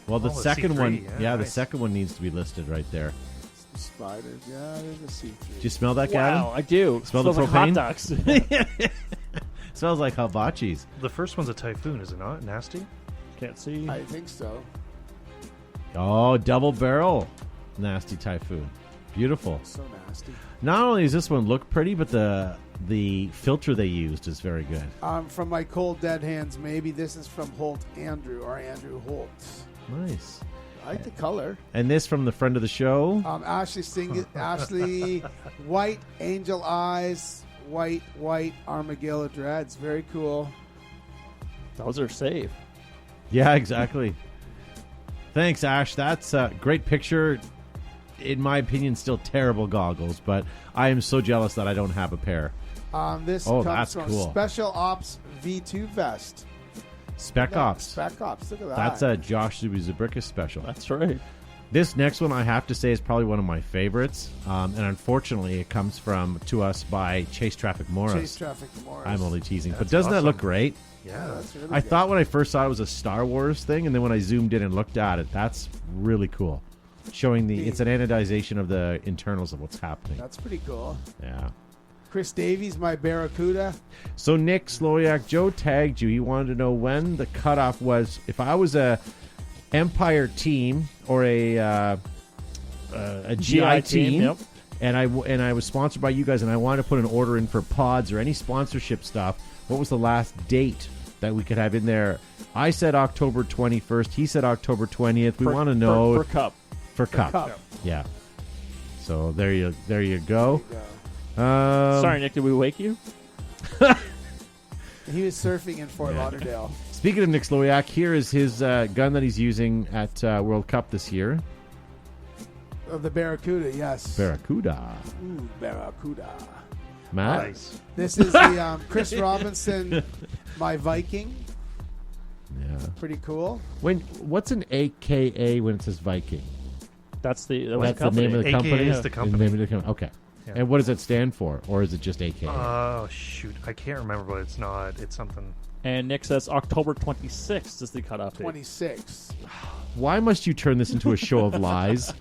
Well, the Oh, the second C3, one. yeah, The nice. second one needs to be listed right there. Spiders. Yeah, there's a C3. Do you smell that, Gavin? Wow, I do. Smell the Smells like propane? hot dogs. Smells like hibachis. The first one's a typhoon, is it not? Nasty? Can't see. I think so. Oh, double barrel. Nasty Typhoon. Beautiful. So nasty. Not only does this one look pretty, but the filter they used is very good. From my cold dead hands, maybe this is from Holt Andrew or Andrew Holt. Nice. I like the color. And this from the friend of the show. Ashley White Angel Eyes, white Armadillo Dreads. Very cool. Those are safe. Yeah, exactly. Thanks, Ash. That's a great picture. In my opinion, still terrible goggles, but I am so jealous that I don't have a pair. This Oh, comes that's from cool. Special Ops V2 vest. Spec Ops. Spec Ops. Look at that. That's a Josh Zubizabricka special. That's right. This next one, I have to say, is probably one of my favorites. And unfortunately, it comes to us by Chase Traffic Morris. Chase Traffic Morris. I'm only teasing. But That's doesn't that awesome. look great? Yeah, Yeah. that's really I good. thought when I first saw it was a Star Wars thing, and then when I zoomed in and looked at it, that's really cool. Showing it's an anodization of the internals of what's happening. That's pretty cool. Yeah. Chris Davies, my Barracuda. So Nick Sloyak, Joe tagged you. He wanted to know when the cutoff was. If I was a Empire team or a GI team, yep. and I was sponsored by you guys, and I wanted to put an order in for pods or any sponsorship stuff, what was the last date that we could have in there? I said October 21st. He said October 20th. We want to know for Cup. for Cup. Cup. Yeah. So there you go. There you go. Sorry, Nick, did we wake you? He was surfing in Fort Lauderdale. Speaking of Nick Sloyak, here is his gun that he's using at World Cup this year. The Barracuda, yes. Barracuda. Ooh, Barracuda. Matt? Nice. This is the Chris Robinson, my Viking. Yeah. Pretty cool. What's an AKA when it says Viking? That's the That's the company. name of the AKA company? is the company. name of the company. Okay. Yeah. And what does it stand for? Or is it just AKA? Oh, shoot. I can't remember, but it's not. It's something. And Nick says October 26th is the cutoff date. 26. Why must you turn this into a show of lies?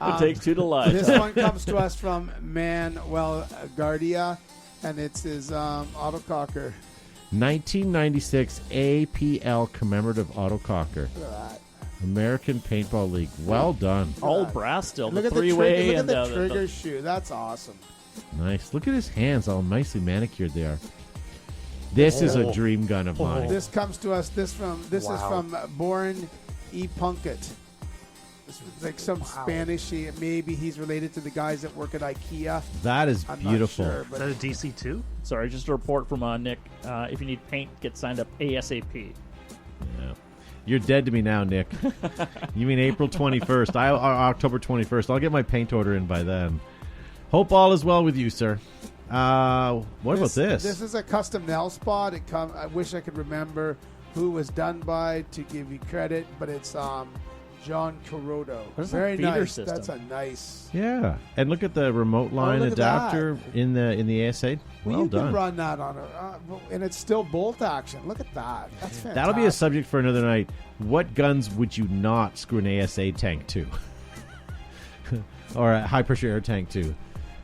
It takes two to lie. This one comes to us from Manuel Guardia, and it's his autococker. 1996 APL commemorative autococker. Look at that. American Paintball League. Well done. All brass still. Look The at the three-way trigger. Look and at the trigger shoe. That's awesome. Nice. Look at his hands, all nicely manicured they are. This is a dream gun of mine. This comes to us. This is Wow. from Born E. Punkett. This is like some Spanish. Maybe he's related to the guys that work at IKEA. That is I'm beautiful. not sure, Is but that a DC2? Sorry, just a report from Nick. If you need paint, get signed up ASAP. Yeah. You're dead to me now, Nick. You mean April 21st? October 21st. I'll get my paint order in by then. Hope all is well with you, sir. What about this? This is a custom nail spot. I wish I could remember who it was done by to give you credit, but it's John Corodo. What is that Very feeder nice. system? That's a nice. Yeah, and look at the remote line look at adapter in the ASA. Well you done. can run that on and it's still bolt action. Look at that. That's fantastic. That'll be a subject for another night. What guns would you not screw an ASA tank to, or a high pressure air tank to?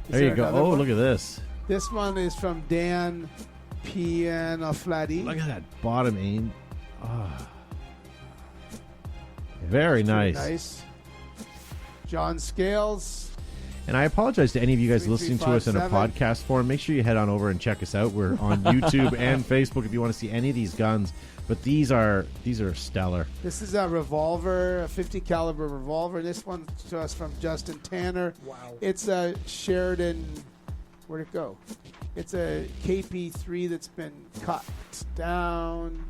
There you there go. another Oh, one? look at this. This one is from Dan Pianoflatti. Look at that bottom aim. Ah. Very Pretty nice. nice. John Scales. And I apologize to any of you guys listening to us in a 3357. podcast form. Make sure you head on over and check us out. We're on YouTube and Facebook if you want to see any of these guns. But these are stellar. This is a revolver, a 50 caliber revolver. This one to us from Justin Tanner. Wow. It's a Sheridan. Where'd it go? It's a KP3 that's been cut down.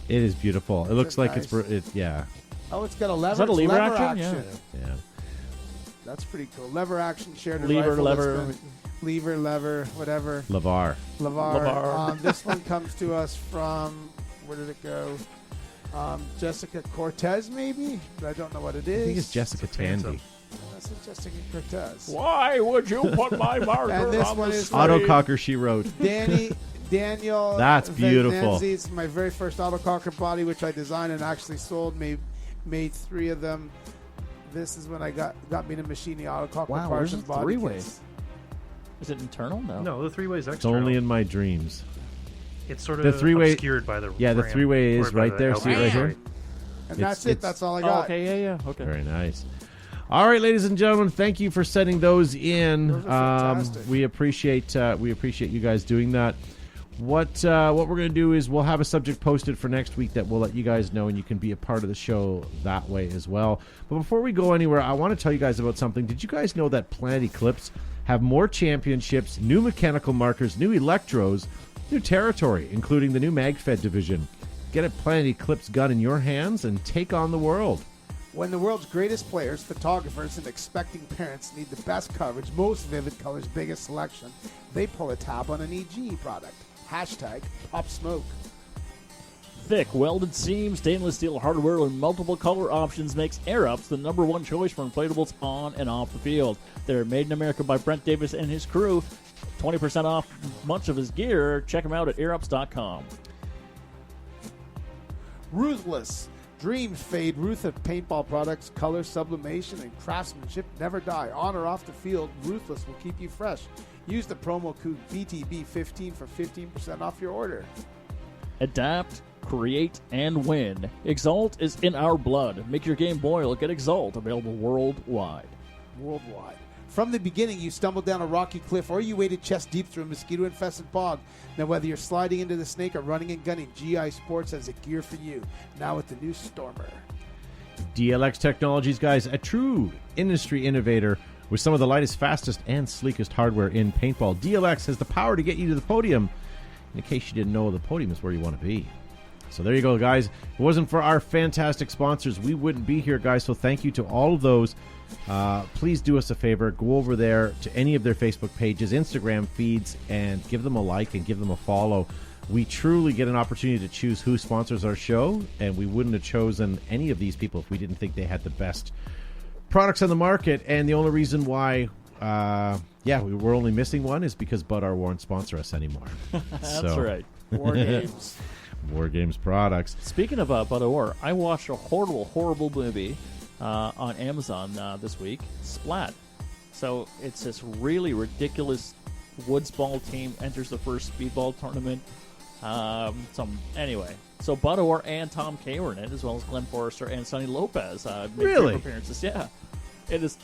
It is beautiful. It looks like nice? it's yeah. Oh, it's got a lever. Is that a it's lever lever action? Yeah. That's pretty cool. Lever action Sheridan Lever, rifle that's lever. been- lever, whatever. Lavar. Lavar. This one comes to us from, where did it go? Jessica Cortez, maybe? But I don't know what it is. I think it's Jessica Tandy. That's Jessica Cortez. Why would you put my marker And this on one the is screen? Autococker, she wrote. Daniel. That's beautiful. Venanzi. It's my very first autococker body, which I designed and actually sold. Made 3 of them. This is when I got me to machine the autococker Wow, parts where's and the body three-way? kits. Is it internal? No. No, the three-way's It's extra. only in my dreams. It's sort of The three-way- obscured by the Yeah, the ram, three-way is or by right the there. See it LP. right here? And It's- that's it. it's- That's all I Oh, got. okay, yeah. Okay. Very nice. All right, ladies and gentlemen, thank you for sending those in. Those are fantastic. We appreciate you guys doing that. What we're going to do is we'll have a subject posted for next week that we'll let you guys know, and you can be a part of the show that way as well. But before we go anywhere, I want to tell you guys about something. Did you guys know that Planet Eclipse have more championships, new mechanical markers, new electros, new territory, including the new MagFed division? Get a Planet Eclipse gun in your hands and take on the world. When the world's greatest players, photographers, and expecting parents need the best coverage, most vivid colors, biggest selection, they pull a tab on an EG product. Hashtag Pop Smoke. Thick, welded seams, stainless steel hardware, and multiple color options makes Air Ups the #1 choice for inflatables on and off the field. They're made in America by Brent Davis and his crew. 20% off much of his gear. Check him out at airups.com. Ruthless. Dreams fade. Ruthless paintball products, color, sublimation, and craftsmanship never die. On or off the field, Ruthless will keep you fresh. Use the promo code BTB15 for 15% off your order. Adapt, create, and win. Exalt is in our blood. Make your game boil. Get Exalt. Available worldwide. Worldwide. From the beginning, you stumbled down a rocky cliff or you waded chest deep through a mosquito-infested bog. Now, whether you're sliding into the snake or running and gunning, GI Sports has a gear for you. Now with the new Stormer. DLX Technologies, guys, a true industry innovator with some of the lightest, fastest, and sleekest hardware in paintball. DLX has the power to get you to the podium. In case you didn't know, the podium is where you want to be. So there you go, guys. If it wasn't for our fantastic sponsors, we wouldn't be here, guys. So thank you to all of those. Please do us a favor. Go over there to any of their Facebook pages, Instagram feeds, and give them a like and give them a follow. We truly get an opportunity to choose who sponsors our show, and we wouldn't have chosen any of these people if we didn't think they had the best products on the market. And the only reason why we're only missing one is because Bud R won't sponsor us anymore. That's right. War Games. War Games products. Speaking of Bud Or, I watched a horrible movie on Amazon this week, Splat. So it's this really ridiculous Woods ball team enters the first speedball tournament. Anyway, so Bud Orr and Tom Kay were in it, as well as Glenn Forrester and Sonny Lopez. Made Really? brief appearances. Yeah, it is.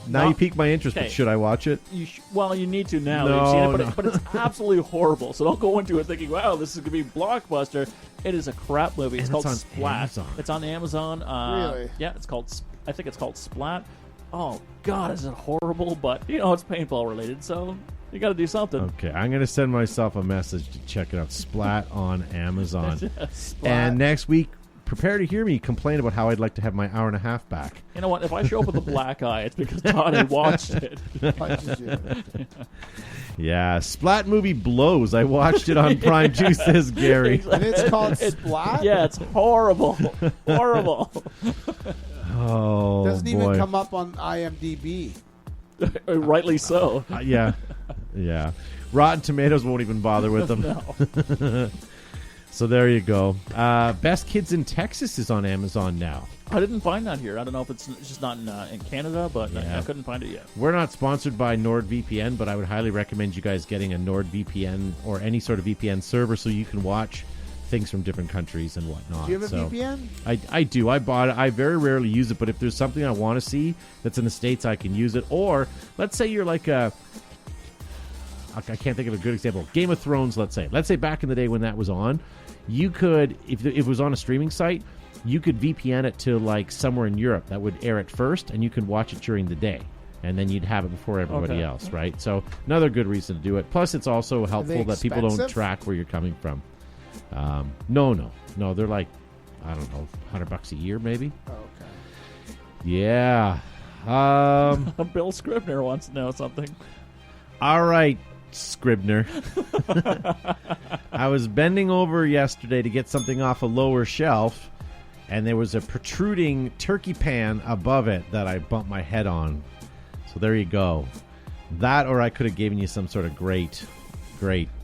Now you piqued my interest, Okay. but should I watch it? Well, you need to now. No, that you've seen it, no. but it's absolutely horrible. So don't go into it thinking, "Wow, this is going to be blockbuster." It is a crap movie. It's And called it's on Splat. Amazon. It's on Amazon. Really? Yeah, it's called. I think it's called Splat. Oh God, is it horrible? But it's paintball related, so you got to do something. Okay, I'm going to send myself a message to check it out. Splat on Amazon. Splat. And next week, prepare to hear me complain about how I'd like to have my hour and a half back. You know what? If I show up with a black eye, it's because Todd had watched it. Punches you. Yeah, Splat movie blows. I watched it on Prime too, says Gary. And it's called Splat? Yeah, it's horrible. Horrible. Oh, Doesn't boy. even come up on IMDb. Rightly so. Yeah. Rotten Tomatoes won't even bother with them. No. So there you go. Best Kids in Texas is on Amazon now. I didn't find that here. I don't know if it's just not in Canada, but Yeah. I couldn't find it yet. We're not sponsored by NordVPN, but I would highly recommend you guys getting a NordVPN or any sort of VPN server so you can watch things from different countries and whatnot. Do you have a So, VPN? I do. I bought it. I very rarely use it, but if there's something I want to see that's in the States, I can use it. Or let's say you're like a... I can't think of a good example. Game of Thrones, let's say. Let's say back in the day when that was on, you could, if it was on a streaming site, you could VPN it to like somewhere in Europe that would air it first, and you could watch it during the day. And then you'd have it before everybody Okay. else, right? So another good reason to do it. Plus, it's also helpful that people don't expensive? track where you're coming from. No. They're like, I don't know, $100 a year maybe. Oh, okay. Yeah. Bill Scribner wants to know something. All right, Scribner. I was bending over yesterday to get something off a lower shelf, and there was a protruding turkey pan above it that I bumped my head on. So there you go. That, or I could have given you some sort of great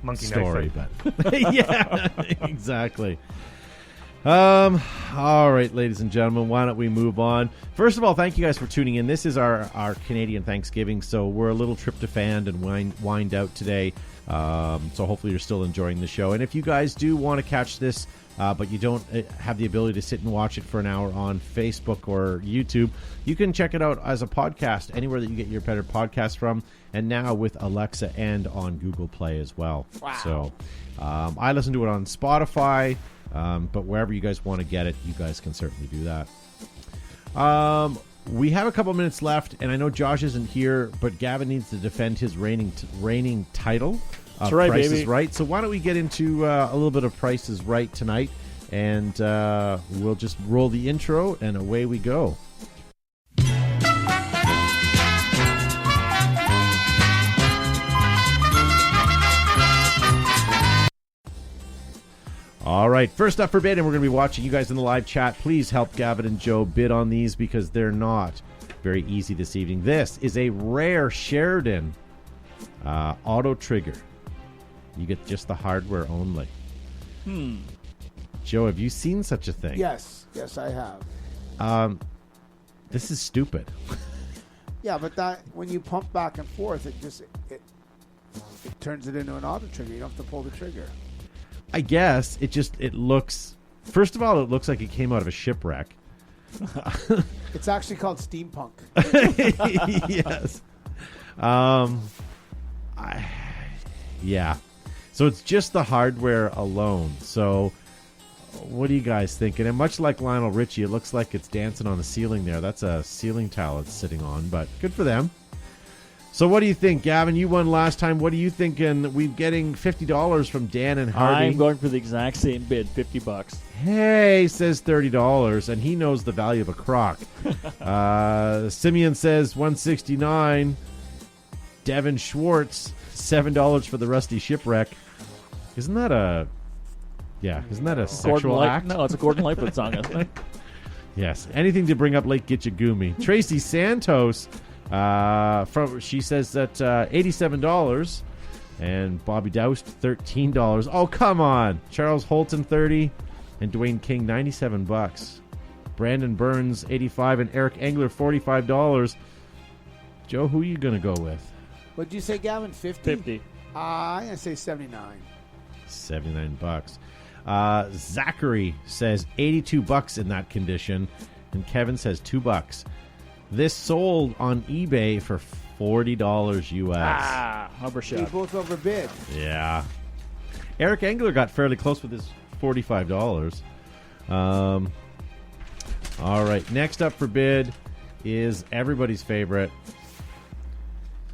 Monkey story. knife But yeah, exactly. All right, ladies and gentlemen, why don't we move on? First of all, thank you guys for tuning in. This is our Canadian Thanksgiving, so we're a little tryptophan and wind out today. So hopefully you're still enjoying the show. And if you guys do want to catch this, but you don't have the ability to sit and watch it for an hour on Facebook or YouTube, you can check it out as a podcast anywhere that you get your better podcast from, and now with Alexa and on Google Play as well. Wow. So I listen to it on Spotify. But wherever you guys want to get it, you guys can certainly do that. We have a couple minutes left, and I know Josh isn't here, but Gavin needs to defend his reigning title. That's right, Price baby. is Right. So why don't we get into a little bit of Price is Right tonight, and we'll just roll the intro, and away we go. All right, first up for bid, and we're going to be watching you guys in the live chat. Please help Gavin and Joe bid on these because they're not very easy this evening. This is a rare Sheridan auto trigger. You get just the hardware only. Joe, have you seen such a thing? Yes, I have. This is stupid. Yeah, but that when you pump back and forth, it turns it into an auto trigger. You don't have to pull the trigger. I guess it looks. First of all, it looks like it came out of a shipwreck. It's actually called steampunk. Yes. Yeah. So it's just the hardware alone. So what are you guys thinking? And much like Lionel Richie, it looks like it's dancing on the ceiling there. That's a ceiling tile it's sitting on, but good for them. So what do you think, Gavin? You won last time. What are you thinking? We're getting $50 from Dan and Harvey. I'm going for the exact same bid, $50. Hey, says $30, and he knows the value of a crock. Simeon says $169. Devin Schwartz, $7 for the rusty shipwreck. Isn't that a sexual act? No, it's a Gordon Lightfoot song, isn't it? Yes. Anything to bring up Lake Gitchagumi. Tracy Santos, she says that $87, and Bobby Doust $13. Oh, come on. Charles Holton $30, and Dwayne King $97. Brandon Burns $85, and Eric Engler $45. Joe, who are you gonna go with? What'd you say, Gavin? 50? 50. I'm going to say 79. $79. Zachary says $82 in that condition, and Kevin says $2. This sold on eBay for $40 US. Number We shot. both overbid. Yeah. Eric Engler got fairly close with his $45. All right. Next up for bid is everybody's favorite.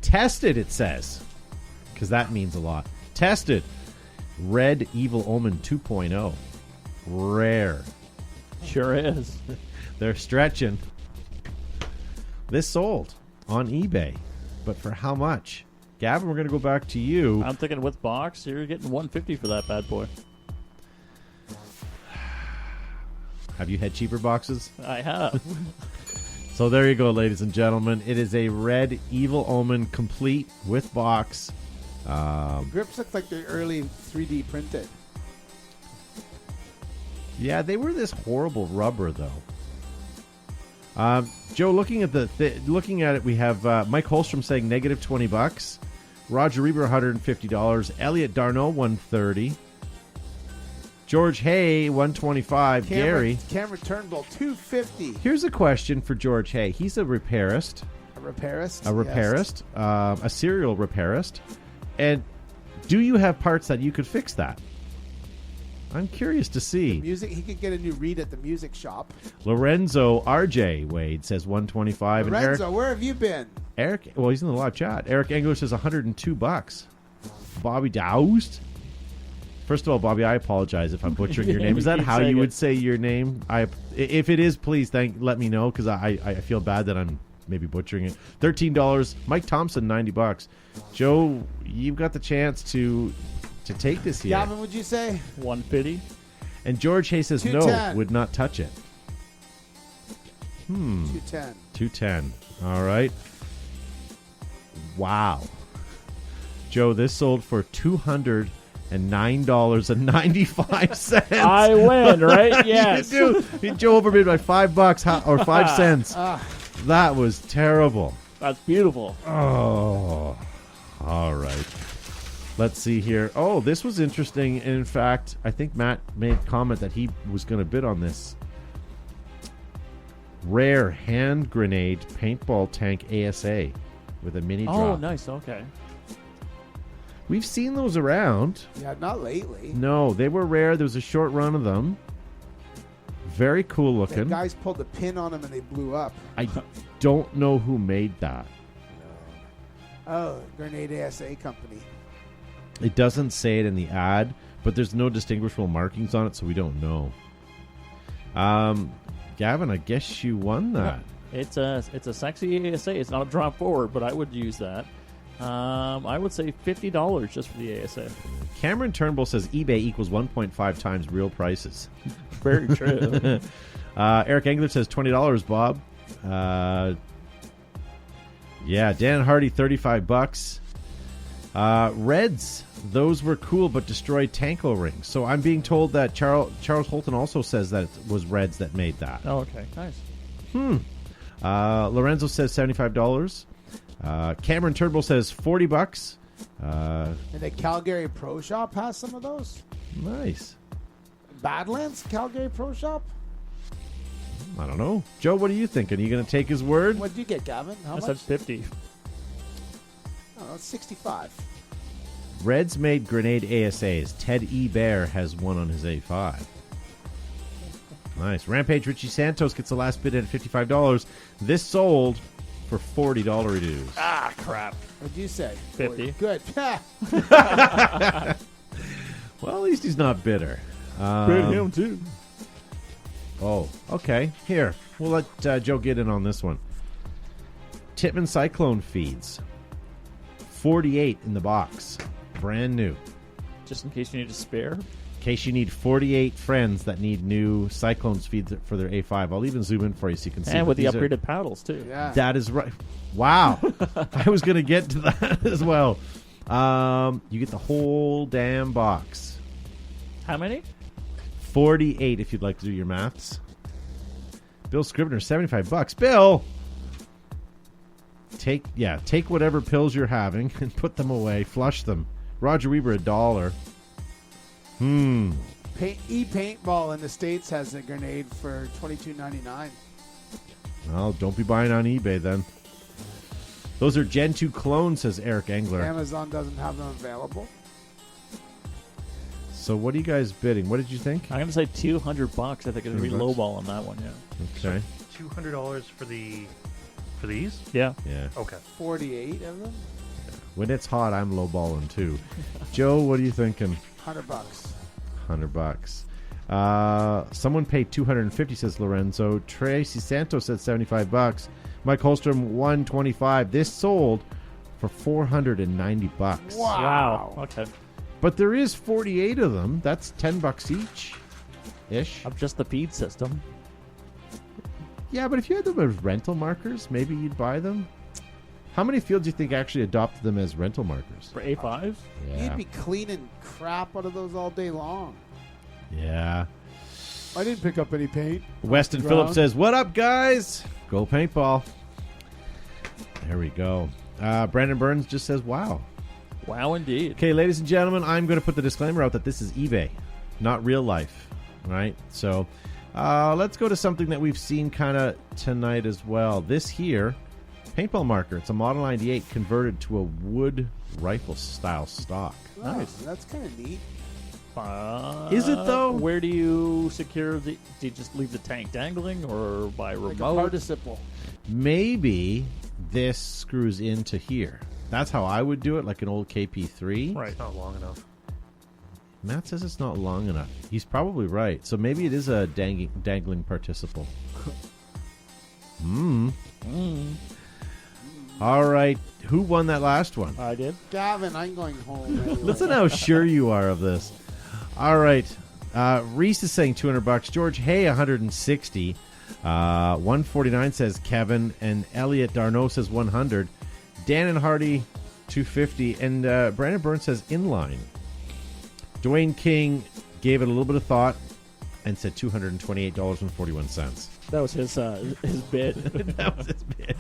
Tested, it says, because that means a lot. Tested. Red Evil Omen 2.0. Rare. Sure is. They're stretching. This sold on eBay. But for how much? Gavin, we're going to go back to you. I'm thinking with box, you're getting $150 for that bad boy. Have you had cheaper boxes? I have. So there you go, ladies and gentlemen. It is a Red Evil Omen complete with box. Grips look like they're early 3D printed. Yeah, they were this horrible rubber, though. Joe, looking at looking at it, we have Mike Holstrom saying negative $20, Roger Reber $150, Elliot Darno $130, George Hay $125, Gary. Camera Turnbull $250. Here's a question for George Hay. He's a repairist. A repairist. A repairist, a serial repairist. And do you have parts that you could fix that? I'm curious to see. Music. He could get a new read at the music shop. Lorenzo RJ Wade says $125. Lorenzo, and where have you been? Eric, well, he's in the live chat. Eric Engler says $102. Bobby Doused. First of all, Bobby, I apologize if I'm butchering your name. Is that Keep how you saying would it. say your name? If it is, please let me know, because I feel bad that I'm maybe butchering it. $13. Mike Thompson, $90. Joe, you've got the chance to take this here. Gavin, would you say? 150. And George Hay says no, 210. would not touch it. 210. 210. All right. Wow. Joe, this sold for $209.95. I win, right? Yes. You do. Joe overbid by $5 or 5 cents. That was terrible. That's beautiful. Oh. All right. Let's see here. Oh, this was interesting. And in fact, I think Matt made a comment that he was going to bid on this. Rare hand grenade paintball tank ASA with a mini drop. Oh, nice. Okay. We've seen those around. Yeah, not lately. No, they were rare. There was a short run of them. Very cool The looking. guys pulled the pin on them and they blew up. I don't know who made that. Oh, Grenade ASA Company. It doesn't say it in the ad, but there's no distinguishable markings on it, so we don't know. Gavin, I guess you won that. It's a sexy ASA. It's not a drop forward, but I would use that. I would say $50 just for the ASA. Cameron Turnbull says eBay equals 1.5 times real prices. Very true. Eric Engler says $20, Bob. Yeah, Dan Hardy, $35. Reds, those were cool but destroyed tank O-rings. So I'm being told that Charles Holton also says that it was Reds that made that. Oh, okay. Nice. Lorenzo says $75. Cameron Turnbull says $40. And the Calgary Pro Shop has some of those. Nice. Badlands Calgary Pro Shop. I don't know. Joe, what are you thinking? Are you going to take his word? What did you get, Gavin? How I much? said 50. Oh, 65. Reds made grenade ASAs. Ted E. Bear has one on his A5. Nice. Rampage Richie Santos gets the last bid in at $55. This sold for $40 reduce. Ah, crap. What'd you say? 50. Good. Well, at least he's not bitter. Bid him, too. Oh, okay. Here, we'll let Joe get in on this one. Titman Cyclone feeds. 48 in the box. Brand new. Just in case you need a spare. In case you need 48 friends that need new Cyclones feeds for their A5. I'll even zoom in for you so you can see. And with the these are- upgraded paddles, too. Yeah. That is right. Wow. I was going to get to that as well. You get the whole damn box. How many? 48 if you'd like to do your maths. Bill Scribner, $75. Bill! Take whatever pills you're having and put them away. Flush them. Roger Weber, $1. Paintball in the States has a grenade for $22.99. Well, don't be buying on eBay then. Those are Gen 2 clones, says Eric Engler. Amazon doesn't have them available. So what are you guys bidding? What did you think? I'm going to say $200. I think it's going to be $200? lowball on that one, yeah. Okay. $200 for these? Yeah. Yeah. Okay. 48 of them? When it's hot, I'm lowballing too. Joe, what are you thinking? $100. $100. Someone paid $250, says Lorenzo. Tracy Santos said $75. Mike Holstrom, $125. This sold for $490. Wow. Okay. But there is 48 of them. That's $10 each. Ish. Of just the feed system. Yeah, but if you had them as rental markers, maybe you'd buy them. How many fields do you think actually adopted them as rental markers? For A5? Yeah. You'd be cleaning crap out of those all day long. Yeah. I didn't pick up any paint. Weston Ground. Phillips says, "What up, guys? Go paintball." There we go. Brandon Burns just says, "Wow." Wow, indeed. Okay, ladies and gentlemen, I'm going to put the disclaimer out that this is eBay, not real life. All right? So let's go to something that we've seen kind of tonight as well. This here, paintball marker. It's a Model 98 converted to a wood rifle style stock. Nice. That's kind of neat. Is it, though? Where do you secure the... Do you just leave the tank dangling or by Like a remote? participle. Maybe this screws into here. That's how I would do it, like an old KP3. Right. It's not long enough. Matt says it's not long enough. He's probably right. So maybe it is a dangling participle. All right. Who won that last one? I did. Gavin, I'm going home. Anyway. Listen how sure you are of this. All right. Reese is saying $200. George Hay, $160. 149 says Kevin. And Elliot Darno says $100. Dan and Hardy, $250. And Brandon Burns says inline. Dwayne King gave it a little bit of thought and said $228.41. That was his bid. That was his bid.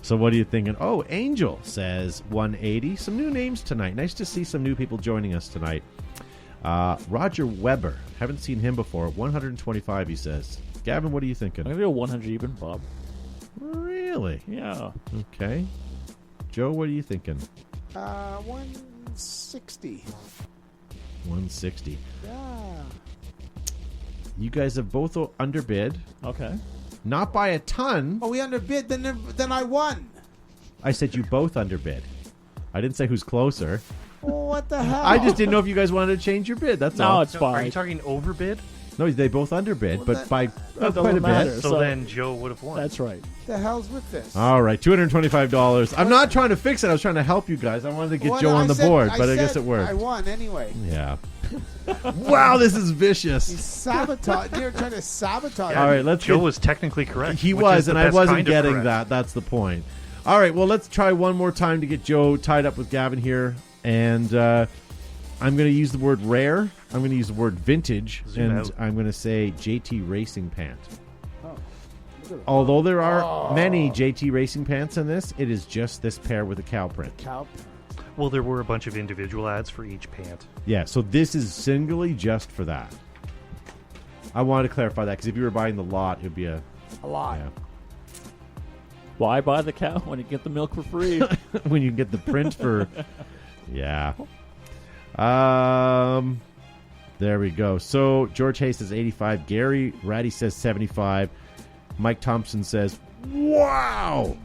So what are you thinking? Oh, Angel says 180. Some new names tonight. Nice to see some new people joining us tonight. Roger Weber. Haven't seen him before. 125, he says. Gavin, what are you thinking? I'm going to go 100 even, Bob. Really? Yeah. Okay. Joe, what are you thinking? 160. 160. Yeah. You guys have both underbid. Okay. Not by a ton. Oh, we underbid. Then I won. I said you both underbid. I didn't say who's closer. Oh, what the hell? I just didn't know if you guys wanted to change your bid. That's all. No, it's Are fine. you talking overbid? No, they both underbid, Well, but that- by That quite a doesn't matter. bit. So, So- then Joe would have won. That's right. the hell's with this? All right, $225. I'm not trying to fix it. I was trying to help you guys. I wanted to get Well, Joe no, on the board, but I said guess it worked. I won anyway. Yeah. Wow, this is You vicious. sabotage. You're trying to sabotage. All right, let's Joe get- was technically correct. He which was, is the and I best wasn't kind of getting correct. that. That's the point. All right, well, let's try one more time to get Joe tied up with Gavin here. And I'm going to use the word rare. I'm going to use the word vintage. Zoom and out. I'm going to say JT Racing Pant. Oh, look at Although there are many JT Racing Pants in this, it is just this pair with a cow print. the cow. Well, there were a bunch of individual ads for each pant. Yeah, so this is singly just for that. I wanted to clarify that because if you were buying the lot, it would be a lot. yeah. Why buy the cow when you get the milk for free? When you get the print for yeah. There we go. So George Hayes says 85. Gary Ratty says 75. Mike Thompson says wow.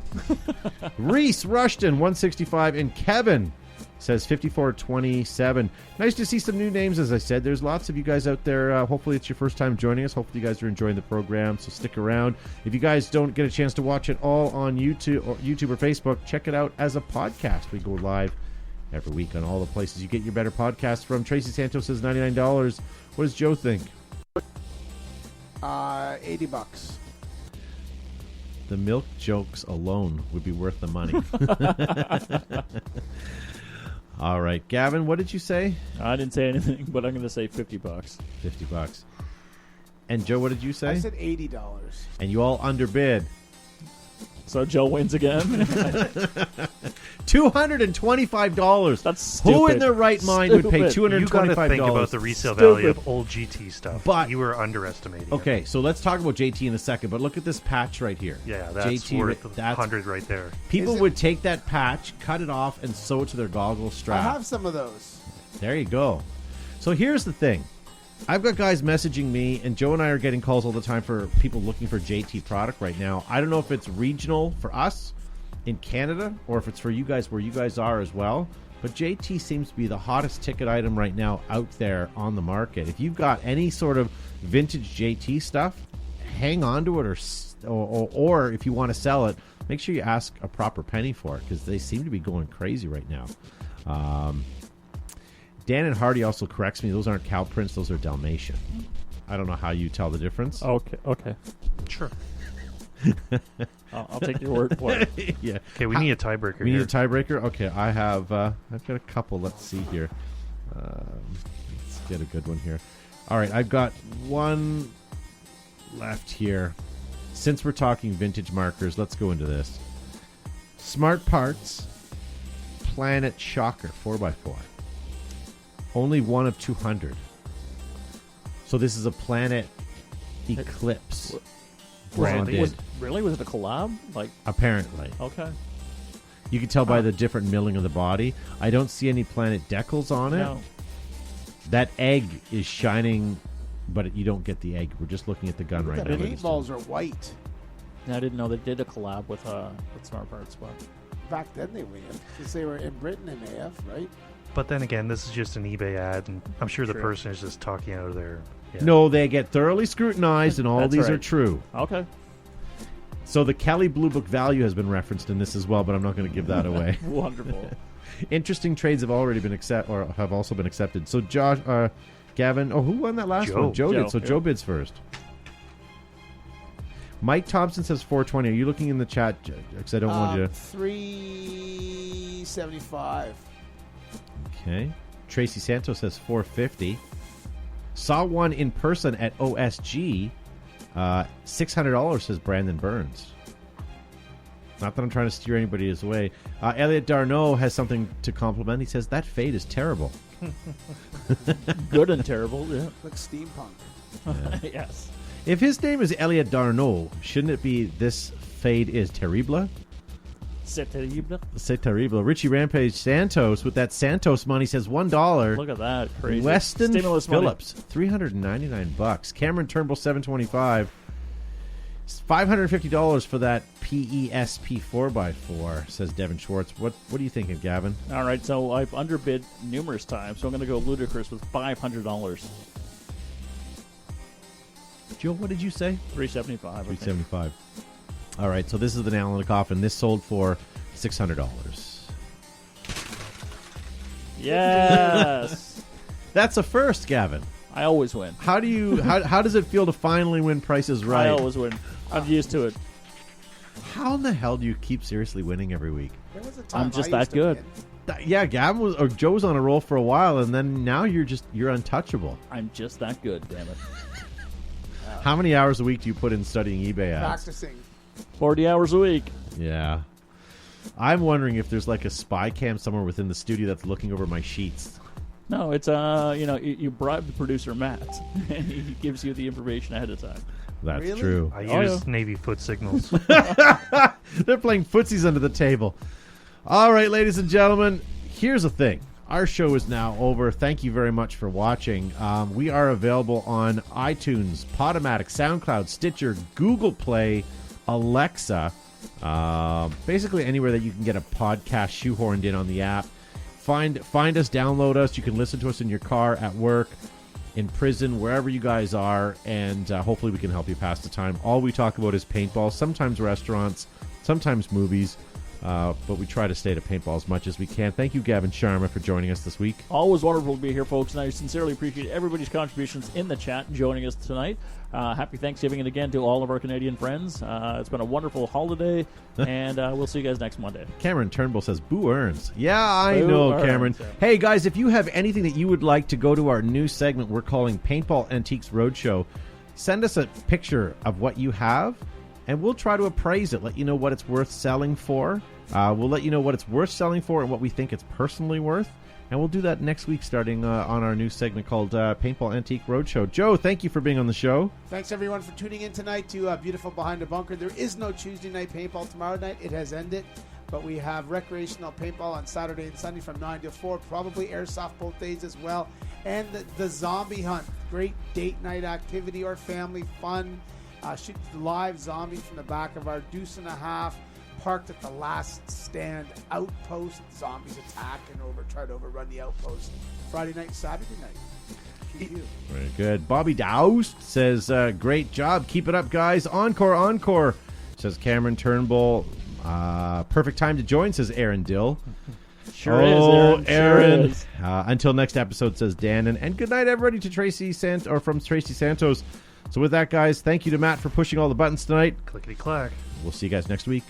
Reese Rushton 165 and Kevin says 5427. Nice to see some new names. As I said, there's lots of you guys out there. Hopefully it's your first time joining us. Hopefully you guys are enjoying the program, so stick around. If you guys don't get a chance to watch it all on YouTube or Facebook, check it out as a podcast. We go live every week on all the places you get your better podcasts from. Tracy Santos says $99. What does Joe think? $80. The milk jokes alone would be worth the money. All right, Gavin, what did you say? I didn't say anything, but I'm going to say $50. $50. And Joe, what did you say? I said $80. And you all underbid. So Joe wins again. $225. That's stupid. Who in their right mind would pay Stupid. You got to $225? think about the resale Stupid. value of old GT stuff. But- you were underestimating it. Okay, so let's talk about JT in a second, but look at this patch right here. Yeah, that's JT, worth that's 100 right there. People Is it- would take that patch, cut it off, and sew it to their goggle I strap. have some of those. There you go. So here's the thing. I've got guys messaging me, and Joe and I are getting calls all the time for people looking for JT product right now. I don't know if it's regional for us in Canada or if it's for you guys where you guys are as well. But JT seems to be the hottest ticket item right now out there on the market. If you've got any sort of vintage JT stuff, hang on to it, or if you want to sell it, make sure you ask a proper penny for it because they seem to be going crazy right now. Dan and Hardy also corrects me. Those aren't cow prints. Those are Dalmatian. I don't know how you tell the difference. Okay. Sure. I'll take your word for it. Yeah. Okay, we need a tiebreaker We here. need a tiebreaker? Okay, I've got a couple. Let's see here. Let's get a good one here. All right, I've got one left here. Since we're talking vintage markers, let's go into this. Smart Parts Planet Shocker 4x4. Only one of 200. So this is a Planet Eclipse branded. Was it a collab? Like, Apparently. okay. You can tell by the different milling of the body. I don't see any Planet decals on it. No. That egg is shining, but you don't get the egg. We're just looking at the gun right The now. paintballs are white. I didn't know they did a collab with Smart Parts. But Back then they may have, since they were in Britain, they may have, right? But then again, this is just an eBay ad, and I'm sure the True. person is just talking out of their... Yeah. No, they get thoroughly scrutinized, and all That's these are right. true. okay. So the Kelly Blue Book value has been referenced in this as well, but I'm not going to give that away. Wonderful. Interesting trades have already been have also been accepted. So Josh, Gavin, who won that last Joe. one? Joe did. So yeah. Joe bids first. Mike Thompson says 420. Are you looking in the chat? Because I don't want you to. 375. Okay. Tracy Santos says 450. Saw one in person at OSG. $600 says Brandon Burns. Not that I'm trying to steer anybody his way. Elliot Darno has something to compliment. He says that fade is terrible. Good and terrible. Yeah. Looks steampunk. Yes. If his name is Elliot Darno, shouldn't it be this fade is terrible? C'est terrible. C'est terrible. Richie Rampage Santos with that Santos money says $1. Look at that. Crazy. Weston Stimulus money. Phillips, $399. Cameron Turnbull, $725. $550 for that PESP 4x4, says Devin Schwartz. What are you thinking, Gavin? All right, so I've underbid numerous times, so I'm going to go ludicrous with $500. Joe, what did you say? $375. I think. $375. All right, so this is the nail in the coffin. This sold for $600. Yes. That's a first, Gavin. I always win. How do you? How does it feel to finally win Prices Right? I always win. I'm used to it. How in the hell do you keep seriously winning every week? There was a time I'm just I that used to good. win. Yeah, Gavin was or Joe was on a roll for a while, and then now you're untouchable. I'm just that good, damn it. How many hours a week do you put in studying eBay ads? Practicing. 40 hours a week. Yeah. I'm wondering if there's like a spy cam somewhere within the studio that's looking over my sheets. No, it's you bribe the producer Matt, and he gives you the information ahead of time. That's Really? true. I Oh, use yeah. Navy foot signals. They're playing footsies under the table. All right, ladies and gentlemen, here's the thing. Our show is now over. Thank you very much for watching. We are available on iTunes, Podomatic, SoundCloud, Stitcher, Google Play, Alexa, basically anywhere that you can get a podcast shoehorned in on the app. Find us, download us. You can listen to us in your car, at work, in prison, wherever you guys are, and hopefully we can help you pass the time. All we talk about is paintball, sometimes restaurants, sometimes movies, but we try to stay to paintball as much as we can. Thank you, Gavin Sharma, for joining us this week. Always wonderful to be here, folks, and I sincerely appreciate everybody's contributions in the chat and joining us tonight. Happy Thanksgiving and again to all of our Canadian friends. It's been a wonderful holiday, and we'll see you guys next Monday. Cameron Turnbull says, Boo earns. Yeah, I Boo know, earns, Cameron. yeah. Hey, guys, if you have anything that you would like to go to our new segment we're calling Paintball Antiques Roadshow, send us a picture of what you have, and we'll try to appraise it, let you know what it's worth selling for. We'll let you know what it's worth selling for and what we think it's personally worth. And we'll do that next week starting on our new segment called Paintball Antique Roadshow. Joe, thank you for being on the show. Thanks, everyone, for tuning in tonight to beautiful Behind the Bunker. There is no Tuesday night paintball tomorrow night. It has ended. But we have recreational paintball on Saturday and Sunday from 9 to 4. Probably airsoft both days as well. And the zombie hunt. Great date night activity or family fun. Shoot live zombies from the back of our deuce and a half. Parked at the last stand outpost. Zombies attack and try to overrun the outpost. Friday night and Saturday night. Very good. Bobby Doust says, great job. Keep it up, guys. Encore, encore. Says Cameron Turnbull. Perfect time to join, says Aaron Dill. Sure is, Aaron. Sure is. Until next episode, says Dan. And good night, everybody, to Tracy from Tracy Santos. So with that, guys, thank you to Matt for pushing all the buttons tonight. Clickety clack. We'll see you guys next week.